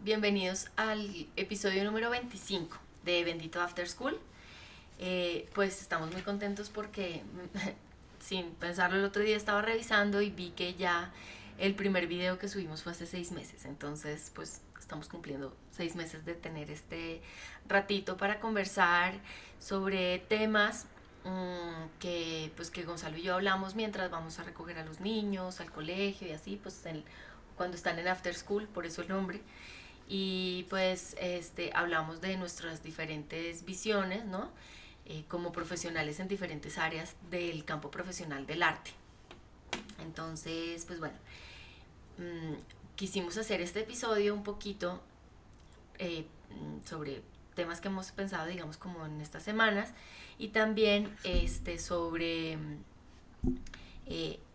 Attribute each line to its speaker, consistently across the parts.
Speaker 1: bienvenidos al episodio número 25 de Bendito After School. Pues estamos muy contentos porque sin pensarlo el otro día estaba revisando y vi que ya el primer video que subimos fue hace 6 meses. Entonces pues estamos cumpliendo 6 meses de tener este ratito para conversar sobre temas que Gonzalo y yo hablamos mientras vamos a recoger a los niños al colegio y así, pues cuando están en after school, por eso el nombre. Y pues hablamos de nuestras diferentes visiones, ¿no? Como profesionales en diferentes áreas del campo profesional del arte. Entonces, pues bueno, quisimos hacer este episodio un poquito sobre temas que hemos pensado, digamos, como en estas semanas, y también sobre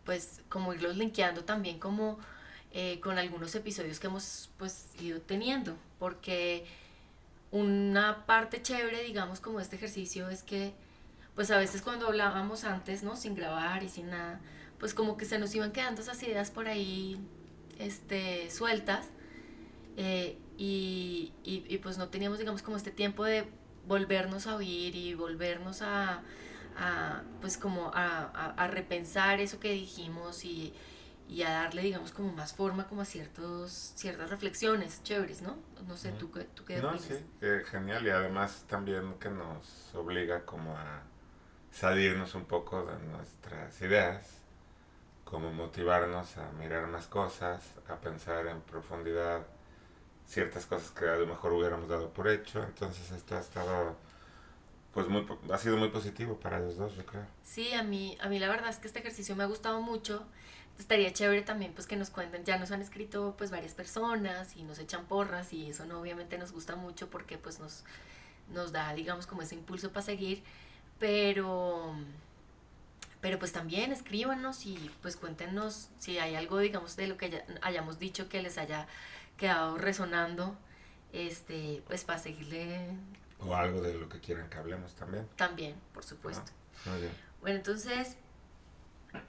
Speaker 1: pues como irlos linkeando también como con algunos episodios que hemos pues ido teniendo, porque una parte chévere, digamos, como este ejercicio es que pues a veces cuando hablábamos antes, ¿no? Sin grabar y sin nada, pues como que se nos iban quedando esas ideas por ahí sueltas, pues no teníamos, digamos, como este tiempo de volvernos a oír y volvernos pues como a repensar eso que dijimos y a darle, digamos, como más forma como a ciertas reflexiones chéveres, ¿no? No sé, ¿tú qué
Speaker 2: No,
Speaker 1: opinas?
Speaker 2: sí, genial, y además también que nos obliga como a salirnos un poco de nuestras ideas, como motivarnos a mirar más cosas, a pensar en profundidad ciertas cosas que a lo mejor hubiéramos dado por hecho. Entonces esto ha estado, pues ha sido muy positivo para los dos, yo creo.
Speaker 1: Sí, a mí la verdad es que este ejercicio me ha gustado mucho. Estaría chévere también pues que nos cuenten, ya nos han escrito pues varias personas y nos echan porras y eso no obviamente nos gusta mucho porque pues nos da digamos como ese impulso para seguir, pero pues también escríbanos y pues cuéntenos si hay algo digamos de lo que hayamos dicho que les haya quedado resonando, pues para seguirle
Speaker 2: O algo de lo que quieran que hablemos también,
Speaker 1: también, por
Speaker 2: ¿no?
Speaker 1: supuesto.
Speaker 2: Muy bien.
Speaker 1: Bueno, entonces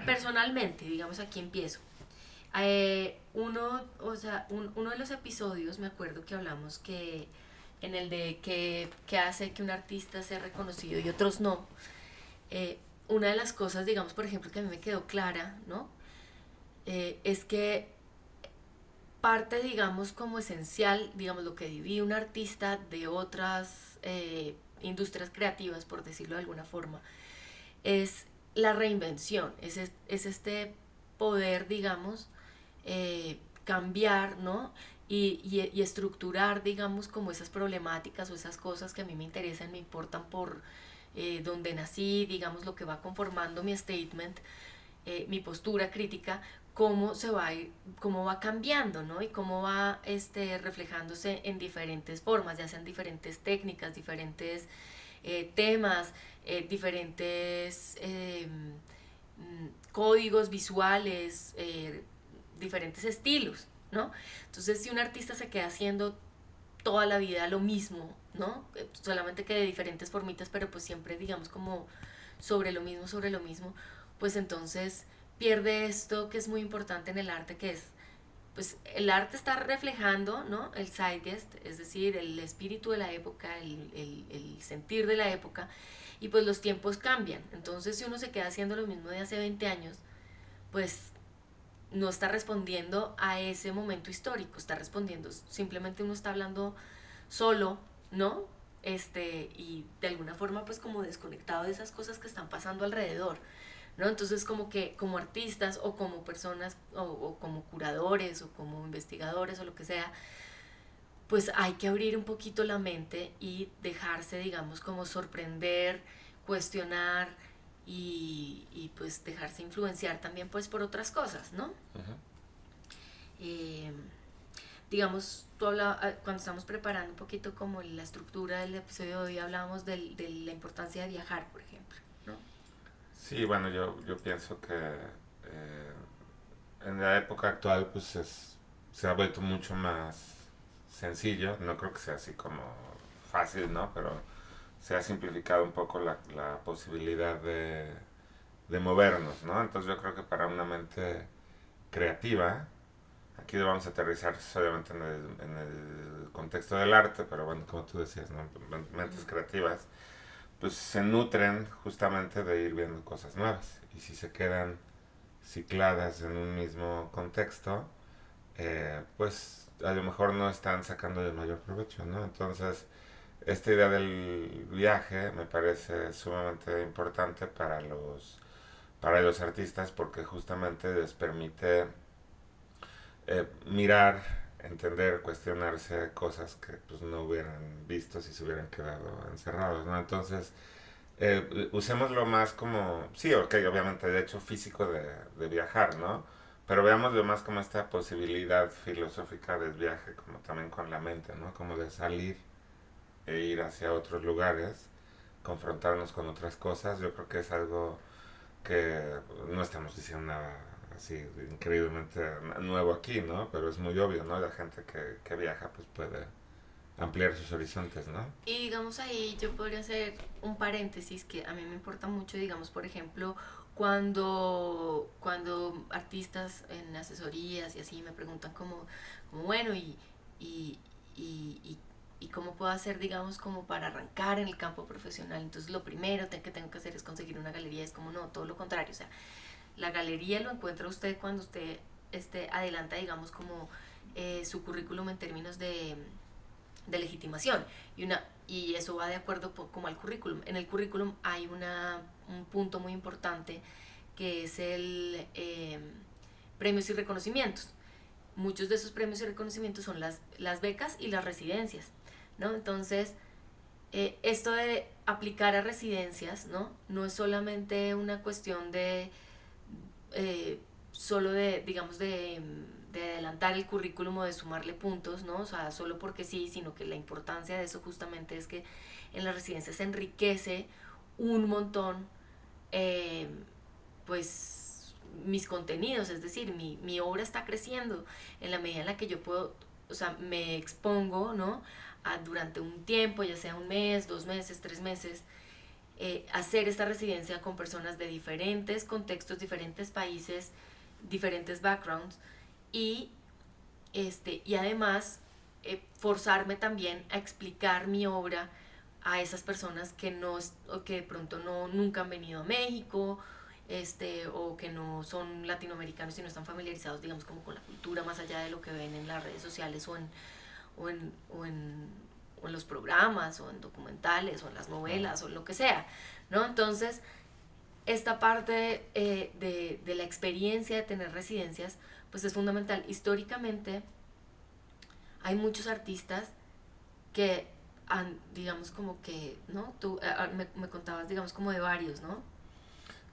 Speaker 1: personalmente, digamos aquí empiezo. Uno de los episodios, me acuerdo que hablamos que en el de que hace que un artista sea reconocido y otros no. Una de las cosas, digamos, por ejemplo, que a mí me quedó clara, ¿no? Es que parte, digamos, como esencial, digamos, lo que divide un artista de otras industrias creativas, por decirlo de alguna forma, es la reinvención, es este poder, digamos, cambiar, ¿no? Y estructurar, digamos, como esas problemáticas o esas cosas que a mí me interesan, me importan por donde nací, digamos, lo que va conformando mi statement, mi postura crítica, cómo va cambiando, ¿no? Y cómo va reflejándose en diferentes formas, ya sean diferentes técnicas, diferentes temas, diferentes códigos visuales, diferentes estilos, ¿no? Entonces, si un artista se queda haciendo toda la vida lo mismo, ¿no? Solamente que de diferentes formitas, pero pues siempre, digamos, como sobre lo mismo, pues entonces pierde esto que es muy importante en el arte, que es pues el arte está reflejando, ¿no? El zeitgeist, es decir, el espíritu de la época, el sentir de la época, y pues los tiempos cambian. Entonces, si uno se queda haciendo lo mismo de hace 20 años, pues no está respondiendo a ese momento histórico, está respondiendo, simplemente uno está hablando solo, ¿no? Y de alguna forma pues como desconectado de esas cosas que están pasando alrededor, ¿no? Entonces como que como artistas o como personas o como curadores o como investigadores o lo que sea, pues hay que abrir un poquito la mente y dejarse, digamos, como sorprender, cuestionar pues dejarse influenciar también pues por otras cosas, ¿no?
Speaker 2: Ujú.
Speaker 1: Eh, digamos, cuando estamos preparando un poquito como la estructura del episodio de hoy, hablábamos de la importancia de viajar, por ejemplo, ¿no?
Speaker 2: Sí, bueno, yo pienso que en la época actual pues se ha vuelto mucho más sencillo. No creo que sea así como fácil, ¿no? Pero se ha simplificado un poco la posibilidad de movernos, ¿no? Entonces yo creo que para una mente creativa, aquí lo vamos a aterrizar solamente en contexto del arte, pero bueno, como tú decías, ¿no? Mentes creativas, pues se nutren justamente de ir viendo cosas nuevas. Y si se quedan cicladas en un mismo contexto, pues a lo mejor no están sacando el mayor provecho, ¿no? Entonces, esta idea del viaje me parece sumamente importante para los artistas porque justamente les permite mirar, entender, cuestionarse cosas que pues no hubieran visto si se hubieran quedado encerrados, ¿no? Entonces, usémoslo más como, sí, ok, obviamente el hecho físico de viajar, ¿no? Pero veámoslo más como esta posibilidad filosófica del viaje, como también con la mente, ¿no? Como de salir e ir hacia otros lugares, confrontarnos con otras cosas. Yo creo que es algo que no estamos diciendo nada así increíblemente nuevo aquí, ¿no? Pero es muy obvio, ¿no? La gente que viaja pues puede ampliar sus horizontes, ¿no?
Speaker 1: Y digamos ahí yo podría hacer un paréntesis que a mí me importa mucho, digamos, por ejemplo, cuando artistas en asesorías y así me preguntan como bueno, y, y, y cómo puedo hacer, digamos, como para arrancar en el campo profesional. Entonces lo primero que tengo que hacer es conseguir una galería. Es como no, todo lo contrario. O sea, la galería lo encuentra usted cuando usted adelanta, digamos, como su currículum en términos de legitimación y eso va de acuerdo como al currículum. En el currículum hay un punto muy importante que es el premios y reconocimientos. Muchos de esos premios y reconocimientos son las becas y las residencias, ¿no? Entonces, esto de aplicar a residencias, ¿no? No es solamente una cuestión de solo de, digamos, de adelantar el currículum o de sumarle puntos, ¿no? O sea, solo porque sí, sino que la importancia de eso justamente es que en las residencias se enriquece un montón, eh, pues, mis contenidos, es decir, mi obra está creciendo en la medida en la que yo puedo, o sea, me expongo, ¿no? Durante un tiempo, ya sea un mes, 2 meses, 3 meses, hacer esta residencia con personas de diferentes contextos, diferentes países, diferentes backgrounds y, y además forzarme también a explicar mi obra a esas personas que no o que de pronto no nunca han venido a México, o que no son latinoamericanos y no están familiarizados, digamos, como con la cultura más allá de lo que ven en las redes sociales o en, o en, o en los programas o en documentales o en las novelas o lo que sea, ¿no? Entonces, esta parte de la experiencia de tener residencias, pues es fundamental. Históricamente hay muchos artistas que han, digamos, como que, ¿no? Tú me contabas, digamos, como de varios, ¿no?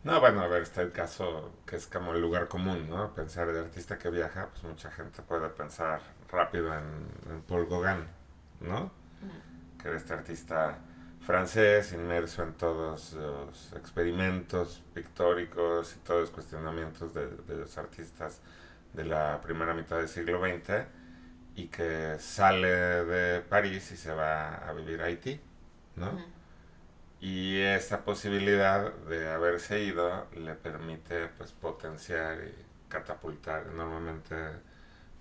Speaker 2: No, bueno, a ver, está el caso que es como el lugar común, ¿no? Pensar el artista que viaja, pues mucha gente puede pensar rápido en Paul Gauguin, ¿no? Que era este artista francés inmerso en todos los experimentos pictóricos y todos los cuestionamientos de los artistas de la primera mitad del siglo XX y que sale de París y se va a vivir a Haití, ¿no?
Speaker 1: Uh-huh.
Speaker 2: Y esa posibilidad de haberse ido le permite pues potenciar y catapultar enormemente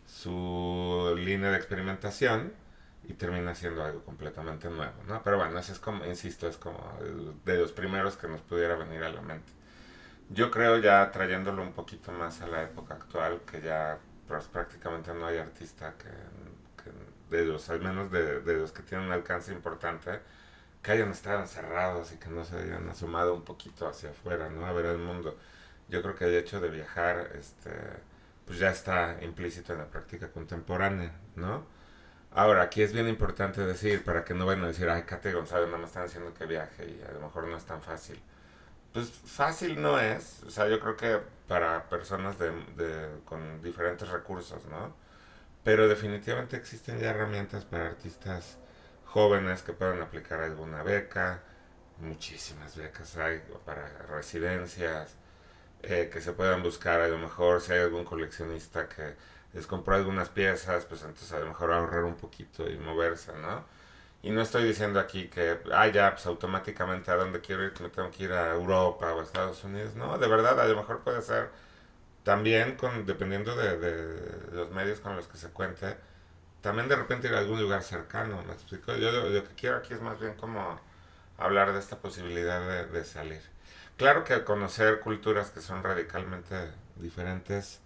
Speaker 2: su línea de experimentación y termina siendo algo completamente nuevo, ¿no? Pero bueno, ese es como, insisto, es como de los primeros que nos pudiera venir a la mente. Yo creo ya trayéndolo un poquito más a la época actual, que ya pues, prácticamente no hay artista de los, al menos de los que tienen un alcance importante, que hayan estado encerrados y que no se hayan asomado un poquito hacia afuera, ¿no? A ver el mundo. Yo creo que el hecho de viajar, pues ya está implícito en la práctica contemporánea, ¿no? Ahora, aquí es bien importante decir, para que no vayan a decir, ay, Kate González no me están diciendo que viaje y a lo mejor no es tan fácil. Pues fácil no es, o sea, yo creo que para personas con diferentes recursos, ¿no? Pero definitivamente existen ya herramientas para artistas jóvenes que puedan aplicar alguna beca, muchísimas becas hay para residencias, que se puedan buscar a lo mejor si hay algún coleccionista que les compró algunas piezas, pues entonces a lo mejor ahorrar un poquito y moverse, ¿no? Y no estoy diciendo aquí que, ya, pues automáticamente a dónde quiero ir, que me tengo que ir a Europa o a Estados Unidos, no, de verdad, a lo mejor puede ser también, dependiendo de los medios con los que se cuente, también de repente ir a algún lugar cercano, ¿me explico? Yo lo que quiero aquí es más bien como hablar de esta posibilidad de salir. Claro que conocer culturas que son radicalmente diferentes,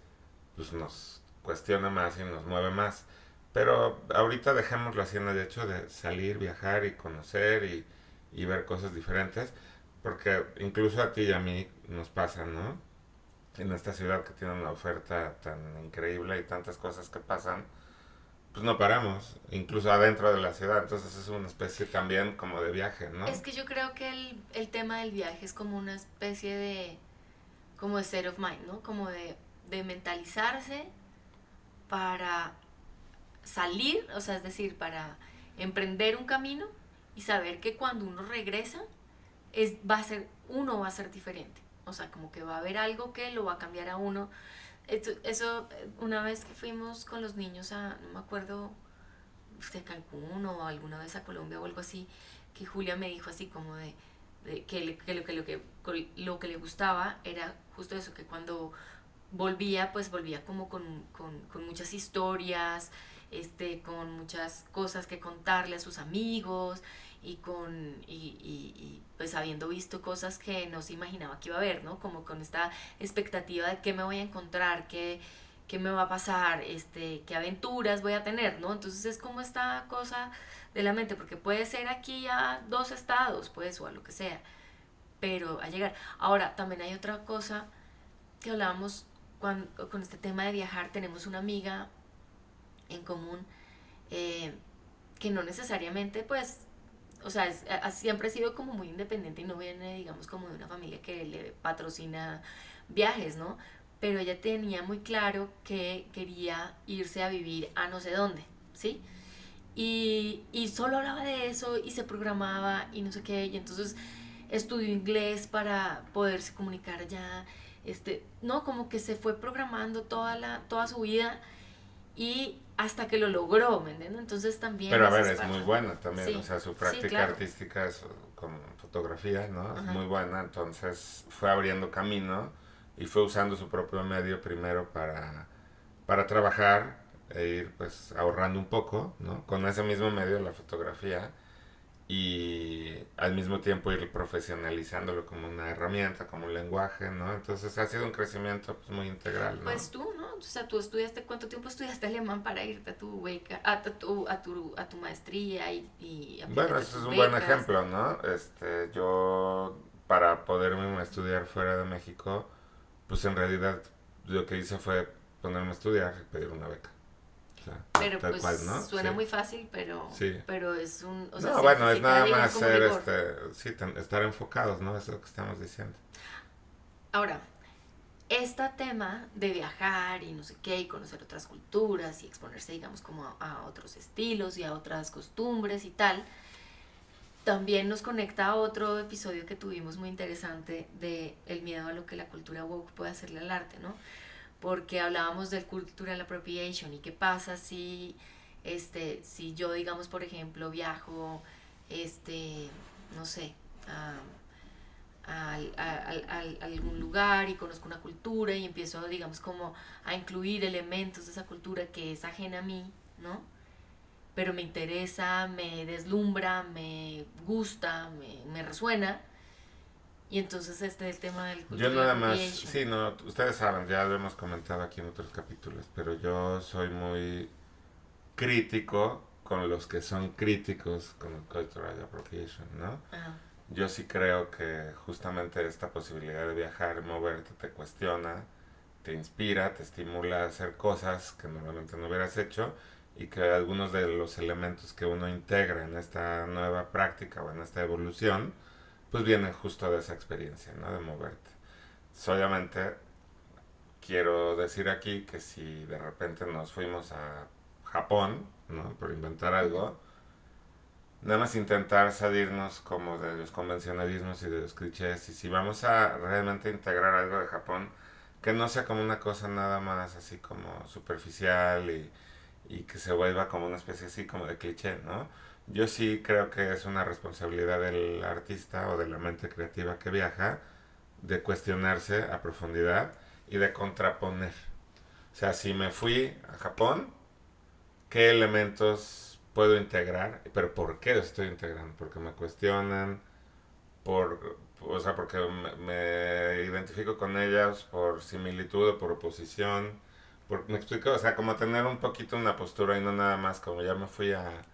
Speaker 2: pues nos cuestiona más y nos mueve más. Pero ahorita dejémoslo así en el hecho de salir, viajar y conocer y ver cosas diferentes, porque incluso a ti y a mí nos pasa, ¿no? En esta ciudad que tiene una oferta tan increíble y tantas cosas que pasan, pues no paramos, incluso adentro de la ciudad, entonces es una especie también como de viaje, ¿no?
Speaker 1: Es que yo creo que el tema del viaje es como una especie de, como de state of mind, ¿no? Como de mentalizarse para salir, o sea, es decir, para emprender un camino y saber que cuando uno regresa, uno va a ser diferente. O sea, como que va a haber algo que lo va a cambiar a uno. Eso, una vez que fuimos con los niños a, no me acuerdo, de Cancún o alguna vez a Colombia o algo así, que Julia me dijo así como de lo que le gustaba era justo eso, que cuando volvía, pues volvía como con muchas historias, con muchas cosas que contarle a sus amigos pues habiendo visto cosas que no se imaginaba que iba a ver, ¿no? Como con esta expectativa de qué me voy a encontrar, qué me va a pasar, qué aventuras voy a tener, ¿no? Entonces es como esta cosa de la mente, porque puede ser aquí a 2 estados, pues, o a lo que sea, pero a llegar. Ahora, también hay otra cosa que hablábamos con este tema de viajar. Tenemos una amiga en común eh, que no necesariamente, pues, o sea, siempre ha sido como muy independiente y no viene, digamos, como de una familia que le patrocina viajes, ¿no? Pero ella tenía muy claro que quería irse a vivir a no sé dónde, ¿sí? Y solo hablaba de eso y se programaba y no sé qué, y entonces estudió inglés para poderse comunicar allá, no, como que se fue programando toda su vida y hasta que lo logró, ¿me entiendes? Entonces también
Speaker 2: Pero a
Speaker 1: eso
Speaker 2: ver,
Speaker 1: es
Speaker 2: es muy
Speaker 1: parte.
Speaker 2: buena también, o
Speaker 1: Sí,
Speaker 2: sea, su
Speaker 1: sí,
Speaker 2: práctica
Speaker 1: claro.
Speaker 2: artística es con fotografía, ¿no? Es
Speaker 1: Ajá.
Speaker 2: muy buena, entonces fue abriendo camino y fue usando su propio medio primero para trabajar e ir pues ahorrando un poco, ¿no? Con ese mismo medio, la fotografía, y al mismo tiempo ir profesionalizándolo como una herramienta, como un lenguaje, ¿no? Entonces ha sido un crecimiento pues, muy integral, ¿no?
Speaker 1: Pues tú, ¿no? O sea, tú estudiaste, ¿cuánto tiempo estudiaste alemán para irte a tu beca, a tu maestría y
Speaker 2: Bueno,
Speaker 1: aplicarte a
Speaker 2: ese es
Speaker 1: tus
Speaker 2: un buen
Speaker 1: becas?
Speaker 2: ejemplo, ¿no? Yo, para poderme estudiar fuera de México, pues en realidad lo que hice fue ponerme a estudiar y pedir una beca. O sea,
Speaker 1: Pero
Speaker 2: tal
Speaker 1: pues
Speaker 2: cual, ¿no? Sí,
Speaker 1: suena muy fácil, pero,
Speaker 2: sí.
Speaker 1: pero es un, o sea,
Speaker 2: No,
Speaker 1: se
Speaker 2: bueno, es
Speaker 1: necesita,
Speaker 2: nada
Speaker 1: digamos,
Speaker 2: más
Speaker 1: como
Speaker 2: ser,
Speaker 1: rigor.
Speaker 2: sí, estar enfocados, ¿no? Eso es lo que estamos diciendo.
Speaker 1: Ahora, este tema de viajar y no sé qué, y conocer otras culturas y exponerse, digamos, como a otros estilos y a otras costumbres y tal, también nos conecta a otro episodio que tuvimos muy interesante de el miedo a lo que la cultura woke puede hacerle al arte, ¿no? Porque hablábamos del cultural appropriation y qué pasa si yo, digamos, por ejemplo, viajo, no sé, a algún lugar y conozco una cultura y empiezo, digamos, como a incluir elementos de esa cultura que es ajena a mí, ¿no? Pero me interesa, me deslumbra, me gusta, me resuena. Y entonces este es el tema del
Speaker 2: Yo
Speaker 1: cultural
Speaker 2: nada más,
Speaker 1: appropriation.
Speaker 2: sí, no, ustedes saben, ya lo hemos comentado aquí en otros capítulos, pero yo soy muy crítico con los que son críticos con el cultural appropriation, ¿no?
Speaker 1: Ajá.
Speaker 2: Yo sí creo que justamente esta posibilidad de viajar, moverte, te cuestiona, te inspira, te estimula a hacer cosas que normalmente no hubieras hecho y que algunos de los elementos que uno integra en esta nueva práctica o en esta evolución, pues vienen justo de esa experiencia, ¿no? De moverte. Obviamente quiero decir aquí que si de repente nos fuimos a Japón, ¿no? Por inventar
Speaker 1: Ujú.
Speaker 2: algo, nada más intentar salirnos como de los convencionalismos y de los clichés. Y si vamos a realmente integrar algo de Japón, que no sea como una cosa nada más así como superficial y que se vuelva como una especie así como de cliché, ¿no? Yo sí creo que es una responsabilidad del artista o de la mente creativa que viaja de cuestionarse a profundidad y de contraponer. O sea, si me fui a Japón, qué elementos puedo integrar, pero ¿por qué los estoy integrando? Porque me cuestionan, o sea, porque me identifico con ellas por similitud o por oposición. Me explico, o sea, como tener un poquito una postura y no nada más como ya me fui a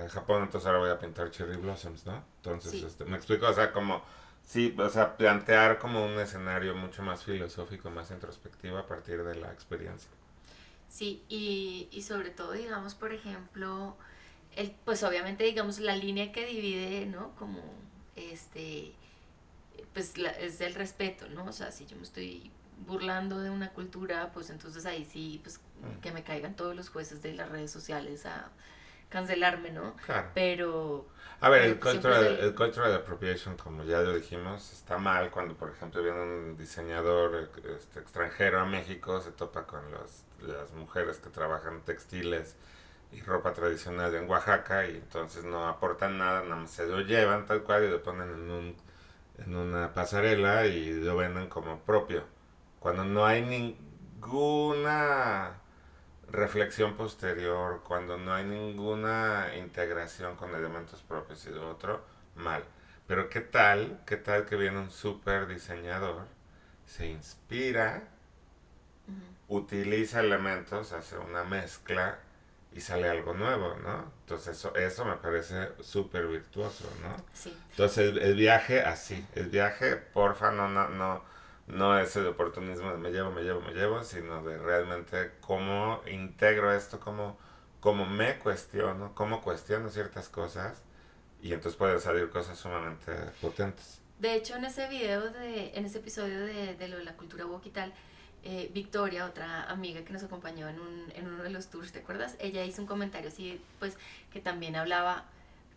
Speaker 2: Japón, entonces ahora voy a pintar cherry blossoms, ¿no? Entonces,
Speaker 1: Sí,
Speaker 2: me explico, o sea, como, sí, o sea, plantear como un escenario mucho más filosófico, más introspectivo a partir de la experiencia.
Speaker 1: sí, y sobre todo, digamos, por ejemplo, pues obviamente, digamos, la línea que divide, ¿no? Como, este, pues es el respeto, ¿no? O sea, si yo me estoy burlando de una cultura, pues entonces ahí sí, pues
Speaker 2: Mm,
Speaker 1: que me caigan todos los jueces de las redes sociales a cancelarme, ¿no?
Speaker 2: claro.
Speaker 1: Pero,
Speaker 2: A ver,
Speaker 1: pero pues siempre es el...
Speaker 2: el cultural appropriation, como ya lo dijimos, está mal cuando, por ejemplo, viene un diseñador extranjero a México, se topa con las mujeres que trabajan textiles y ropa tradicional en Oaxaca y entonces no aportan nada, nada más se lo llevan tal cual y lo ponen en una pasarela y lo venden como propio. Cuando no hay ninguna reflexión posterior, cuando no hay ninguna integración con elementos propios y de otro, mal. Pero qué tal que viene un super diseñador, se inspira,
Speaker 1: Ujú,
Speaker 2: utiliza elementos, hace una mezcla y sale algo nuevo, ¿no? Entonces eso me parece súper virtuoso, ¿no?
Speaker 1: sí.
Speaker 2: Entonces el viaje así, el viaje, porfa, no es el oportunismo de me llevo, sino de realmente cómo integro esto, cómo me cuestiono, cómo cuestiono ciertas cosas y entonces pueden salir cosas sumamente potentes.
Speaker 1: De hecho, en ese video, en ese episodio de lo de la cultura woke y tal, Victoria, otra amiga que nos acompañó en uno de los tours, ¿te acuerdas? Ella hizo un comentario así, pues, que también hablaba,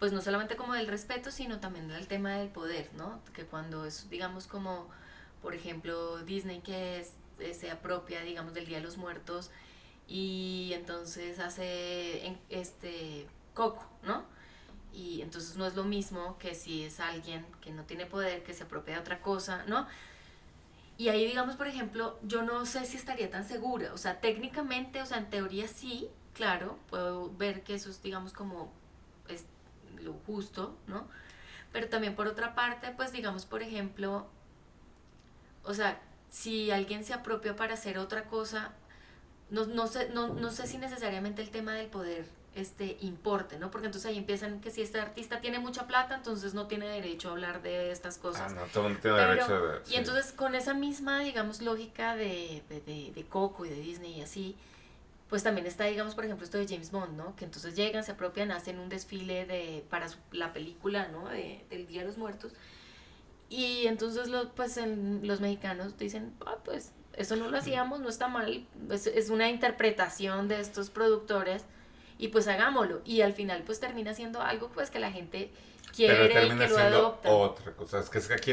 Speaker 1: pues, no solamente como del respeto, sino también del tema del poder, ¿no? Que cuando es, digamos, como, por ejemplo, Disney que se apropia, digamos, del Día de los Muertos y entonces hace, Coco, ¿no? Y entonces no es lo mismo que si es alguien que no tiene poder, que se apropia de otra cosa, ¿no? Y ahí, digamos, por ejemplo, yo no sé si estaría tan segura. O sea, técnicamente, o sea, en teoría sí, claro, puedo ver que eso es, digamos, como es lo justo, ¿no? Pero también por otra parte, pues digamos, por ejemplo, o sea, si alguien se apropia para hacer otra cosa, no sé si necesariamente el tema del poder importe, ¿no? Porque entonces ahí empiezan que si este artista tiene mucha plata, entonces no tiene derecho a hablar de estas
Speaker 2: Ah,
Speaker 1: cosas.
Speaker 2: no, todo el mundo tiene
Speaker 1: Pero,
Speaker 2: derecho de...
Speaker 1: y
Speaker 2: Sí.
Speaker 1: entonces con esa misma, digamos, lógica de Coco y de Disney y así, pues también está, digamos, por ejemplo, esto de James Bond, ¿no? Que entonces llegan, se apropian, hacen un desfile para la película, ¿no? Del Día de los Muertos. Y entonces pues los mexicanos dicen, ah, pues eso no lo hacíamos, no está mal, es una interpretación de estos productores y pues hagámoslo. Y al final pues termina siendo algo pues que la gente
Speaker 2: Pero
Speaker 1: quiere y
Speaker 2: termina
Speaker 1: que lo
Speaker 2: siendo
Speaker 1: adopta.
Speaker 2: otra cosa. Es que aquí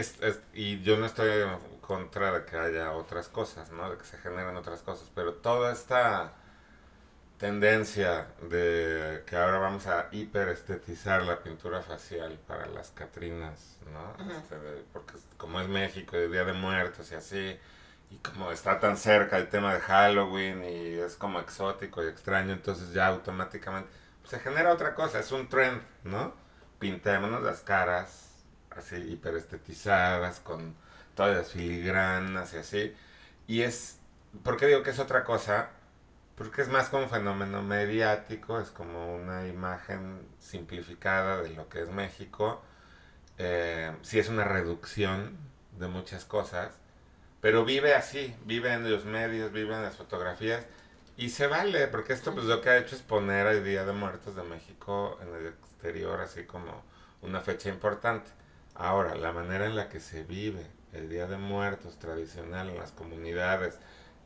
Speaker 2: y yo no estoy en contra de que haya otras cosas, ¿no? De que se generen otras cosas. Pero toda esta tendencia de que ahora vamos a hiperestetizar la pintura facial para las Catrinas, ¿no?
Speaker 1: Ajá.
Speaker 2: Porque como es México y Día de Muertos y así, y como está tan cerca el tema de Halloween y es como exótico y extraño, entonces ya automáticamente se genera otra cosa, es un trend, ¿no? Pintémonos las caras así hiperestetizadas con todas las filigranas y así. Y ¿por qué digo que es otra cosa? Porque es más como un fenómeno mediático, es como una imagen simplificada de lo que es México. Sí es una reducción de muchas cosas, pero vive así, vive en los medios, vive en las fotografías y se vale, porque esto pues lo que ha hecho es poner el Día de Muertos de México en el exterior así como una fecha importante. Ahora, la manera en la que se vive el Día de Muertos tradicional en las comunidades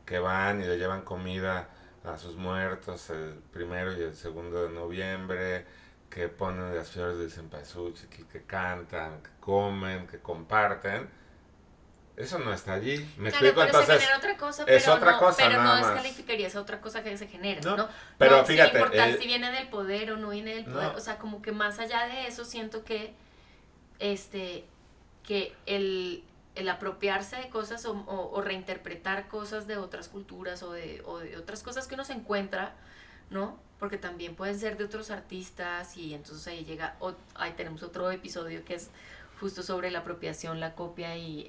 Speaker 2: que van y le llevan comida a sus muertos el primero y el segundo de noviembre, que ponen las flores del cempasúchil, que cantan, que comen, que comparten, eso no está allí. ¿Me
Speaker 1: Claro,
Speaker 2: explico?
Speaker 1: pero se
Speaker 2: Entonces,
Speaker 1: genera otra cosa,
Speaker 2: es otra cosa
Speaker 1: pero no
Speaker 2: nada más.
Speaker 1: descalificaría esa otra cosa que se genera,
Speaker 2: ¿No?
Speaker 1: ¿no?
Speaker 2: Pero
Speaker 1: No, sin
Speaker 2: fíjate,
Speaker 1: importar si viene del poder o no viene del poder,
Speaker 2: no,
Speaker 1: o sea, como que más allá de eso siento este, que el apropiarse de cosas o reinterpretar cosas de otras culturas o de otras cosas que uno se encuentra, ¿no? Porque también pueden ser de otros artistas y entonces ahí llega, ahí tenemos otro episodio que es justo sobre la apropiación, la copia y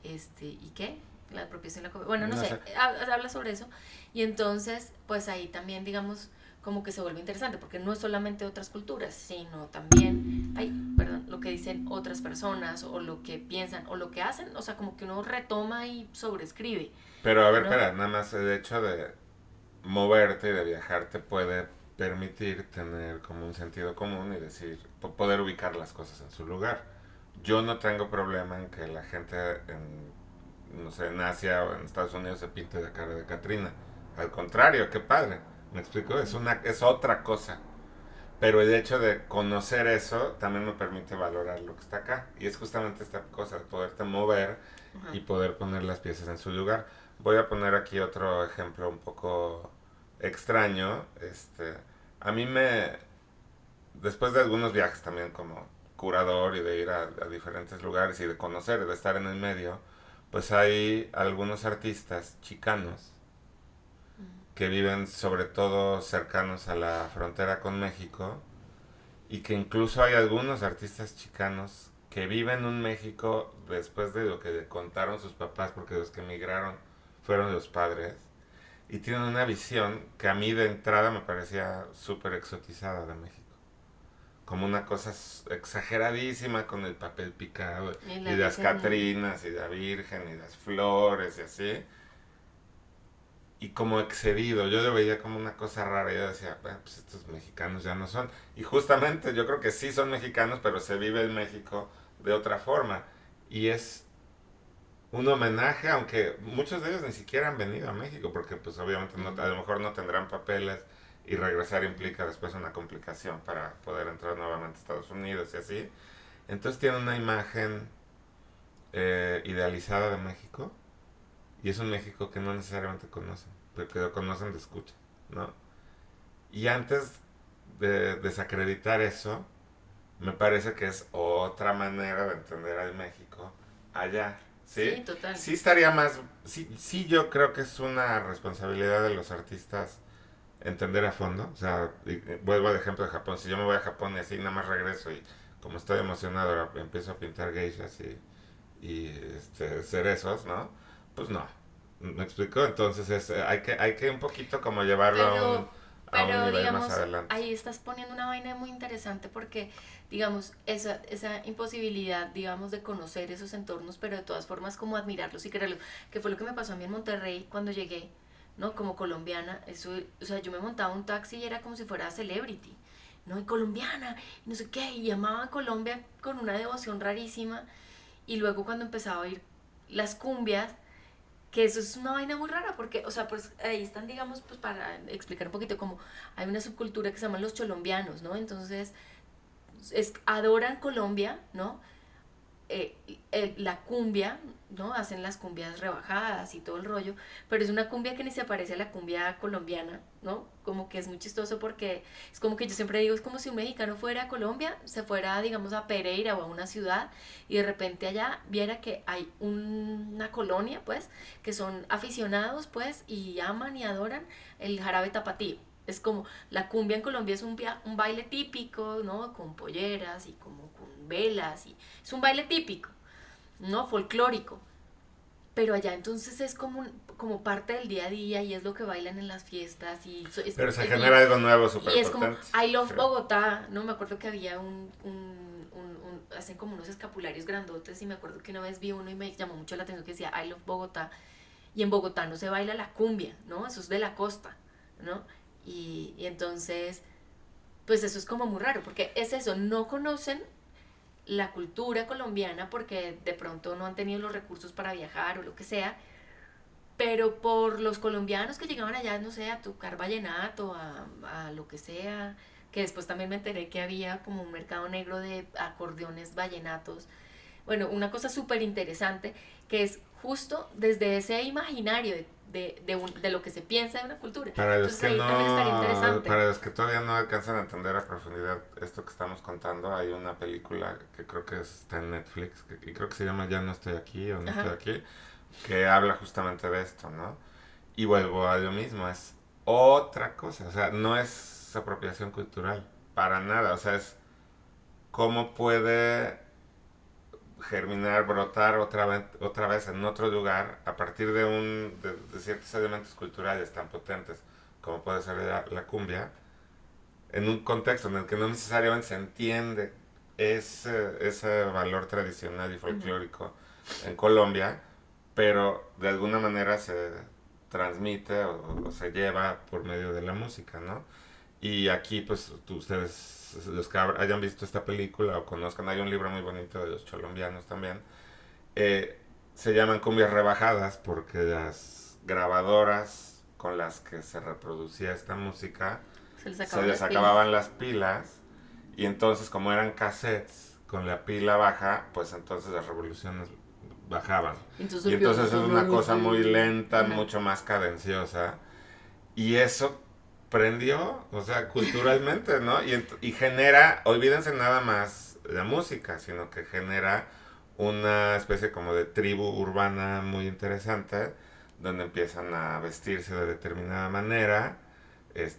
Speaker 1: ¿y qué? La apropiación, la copia, bueno, no
Speaker 2: No
Speaker 1: sé,
Speaker 2: sé.
Speaker 1: habla sobre eso y entonces pues ahí también digamos como que se vuelve interesante porque no es solamente otras culturas, sino también, ay, perdón, lo que dicen otras personas o lo que piensan o lo que hacen, o sea, como que uno retoma y sobreescribe,
Speaker 2: Pero a ver,
Speaker 1: ¿no?
Speaker 2: espera, nada más el hecho de moverte y de viajar te puede permitir tener como un sentido común y decir, poder ubicar las cosas en su lugar. Yo no tengo problema en que la gente en, no sé, en Asia o en Estados Unidos se pinte la cara de Katrina. Al contrario, qué padre. ¿Me explico? Es otra cosa. Pero el hecho de conocer eso también me permite valorar lo que está acá. Y es justamente esta cosa de poderte mover
Speaker 1: Ajá.
Speaker 2: y poder poner las piezas en su lugar. Voy a poner aquí otro ejemplo un poco extraño. A mí después de algunos viajes también como curador y de ir a diferentes lugares y de conocer, de estar en el medio, pues hay algunos artistas chicanos que viven sobre todo cercanos a la frontera con México y que incluso hay algunos artistas chicanos que viven en México después de lo que le contaron sus papás, porque los que emigraron fueron los padres, y tienen una visión que a mí de entrada me parecía súper exotizada de México. Como una cosa exageradísima con el papel picado
Speaker 1: Y
Speaker 2: y
Speaker 1: la
Speaker 2: las
Speaker 1: Virgen,
Speaker 2: Catrinas y la Virgen y las flores y así. Y como excedido, yo lo veía como una cosa rara. Yo decía, "Bueno, pues estos mexicanos ya no son". Y justamente yo creo que sí son mexicanos, pero se vive en México de otra forma. Y es un homenaje, aunque muchos de ellos ni siquiera han venido a México, porque pues obviamente no, a lo mejor no tendrán papeles y regresar implica después una complicación para poder entrar nuevamente a Estados Unidos y así. Entonces tiene una imagen idealizada de México y es un México que no necesariamente conocen, pero que lo conocen de escucha, ¿no? Y antes de desacreditar eso, me parece que es otra manera de entender al México allá, ¿sí?
Speaker 1: sí, total.
Speaker 2: Sí estaría más, sí, sí yo creo que es una responsabilidad de los artistas entender a fondo, o sea, vuelvo al ejemplo de Japón, si yo me voy a Japón y así nada más regreso y como estoy emocionado ahora empiezo a pintar geishas y cerezos, ¿no? Pues no, ¿me explico? Entonces hay que un poquito como llevarlo
Speaker 1: Pero,
Speaker 2: a un
Speaker 1: pero
Speaker 2: nivel más
Speaker 1: digamos,
Speaker 2: adelante.
Speaker 1: ahí estás poniendo una vaina muy interesante porque, digamos, esa imposibilidad, digamos, de conocer esos entornos, pero de todas formas como admirarlos y quererlos, que fue lo que me pasó a mí en Monterrey cuando llegué, ¿no? Como colombiana, eso, o sea, yo me montaba un taxi y era como si fuera celebrity, ¿no? Y colombiana, y no sé qué, y llamaba a Colombia con una devoción rarísima, y luego cuando empezaba a oír las cumbias, que eso es una vaina muy rara porque, o sea, pues ahí están, digamos, pues para explicar un poquito como hay una subcultura que se llaman los cholombianos, ¿no? Entonces, adoran Colombia, ¿no? La cumbia, ¿no? Hacen las cumbias rebajadas y todo el rollo, pero es una cumbia que ni se parece a la cumbia colombiana, ¿no? Como que es muy chistoso porque es como que yo siempre digo, es como si un mexicano fuera a Colombia, se fuera, digamos, a Pereira o a una ciudad y de repente allá viera que hay una colonia, pues, que son aficionados, pues, y aman y adoran el jarabe tapatío. Es como la cumbia en Colombia es un baile típico, ¿no? Con polleras y como con velas y es un baile típico, ¿no? Folclórico. Pero allá entonces es como parte del día a día y es lo que bailan en las fiestas
Speaker 2: Pero se genera algo nuevo, súper
Speaker 1: y es como
Speaker 2: potente.
Speaker 1: I
Speaker 2: Sí.
Speaker 1: Love Bogotá, ¿no? Me acuerdo que había hacen como unos escapularios grandotes y me acuerdo que una vez vi uno y me llamó mucho la atención que decía I Love Bogotá y en Bogotá no se baila la cumbia, ¿no? Eso es de la costa, ¿no? Y entonces, pues eso es como muy raro porque es eso, no conocen la cultura colombiana porque de pronto no han tenido los recursos para viajar o lo que sea, pero por los colombianos que llegaban allá, no sé, a tocar vallenato, a lo que sea, que después también me enteré que había como un mercado negro de acordeones vallenatos. Bueno, una cosa súper interesante que es justo desde ese imaginario de lo que se piensa de una cultura.
Speaker 2: Para los
Speaker 1: Entonces
Speaker 2: que
Speaker 1: ahí también estaría
Speaker 2: no,
Speaker 1: interesante.
Speaker 2: para los que todavía no alcanzan a entender a profundidad esto que estamos contando, hay una película que creo que está en Netflix, y creo que se llama Ya no estoy aquí o no estoy
Speaker 1: Ajá.
Speaker 2: aquí, que habla justamente de esto, ¿no? Y vuelvo a lo mismo, es otra cosa, o sea, no es apropiación cultural, para nada, o sea, es cómo puede germinar, brotar otra vez en otro lugar a partir de ciertos elementos culturales tan potentes como puede ser la cumbia, en un contexto en el que no necesariamente se entiende ese valor tradicional y
Speaker 1: Ujú.
Speaker 2: folclórico en Colombia, pero de alguna manera se transmite o se lleva por medio de la música, ¿no? Y aquí, pues, ustedes, los que hayan visto esta película o conozcan, hay un libro muy bonito de los colombianos también, eh, se llaman cumbias rebajadas porque las grabadoras con las que se reproducía esta música
Speaker 1: Se les
Speaker 2: se
Speaker 1: acaban
Speaker 2: les
Speaker 1: las pilas.
Speaker 2: acababan las pilas y entonces como eran cassettes con la pila baja, pues entonces las revoluciones bajaban.
Speaker 1: Entonces
Speaker 2: Y
Speaker 1: empieza a
Speaker 2: entonces es
Speaker 1: sonar
Speaker 2: una cosa muy
Speaker 1: así.
Speaker 2: lenta,
Speaker 1: Ajá.
Speaker 2: mucho más cadenciosa. Y eso prendió, o sea, culturalmente, ¿no? Y genera, olvídense nada más la música, sino que genera una especie como de tribu urbana muy interesante, donde empiezan a vestirse de determinada manera. Es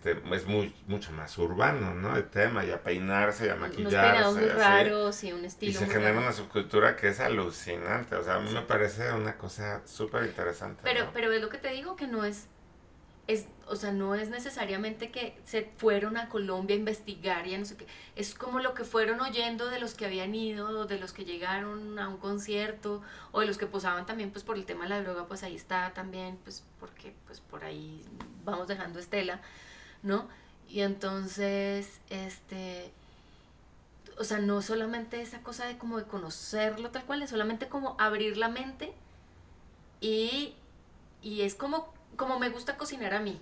Speaker 2: mucho más urbano, ¿no? El tema, y a peinarse, y a
Speaker 1: Unos peinados
Speaker 2: maquillarse,
Speaker 1: muy
Speaker 2: y así.
Speaker 1: raros y un
Speaker 2: Y
Speaker 1: estilo
Speaker 2: se
Speaker 1: muy
Speaker 2: genera
Speaker 1: raro.
Speaker 2: una subcultura que es alucinante. O sea, a mí me
Speaker 1: Sí.
Speaker 2: parece una cosa súper interesante, ¿no?
Speaker 1: Pero es lo que te digo que no o sea, no es necesariamente que se fueron a Colombia a investigar y a no sé qué. Es como lo que fueron oyendo de los que habían ido, de los que llegaron a un concierto, o de los que posaban también, pues por el tema de la droga, pues ahí está también, pues porque pues por ahí vamos dejando estela, ¿no? Y entonces, o sea, no solamente esa cosa de como de conocerlo tal cual, es solamente como abrir la mente y, y es como me gusta cocinar a mí,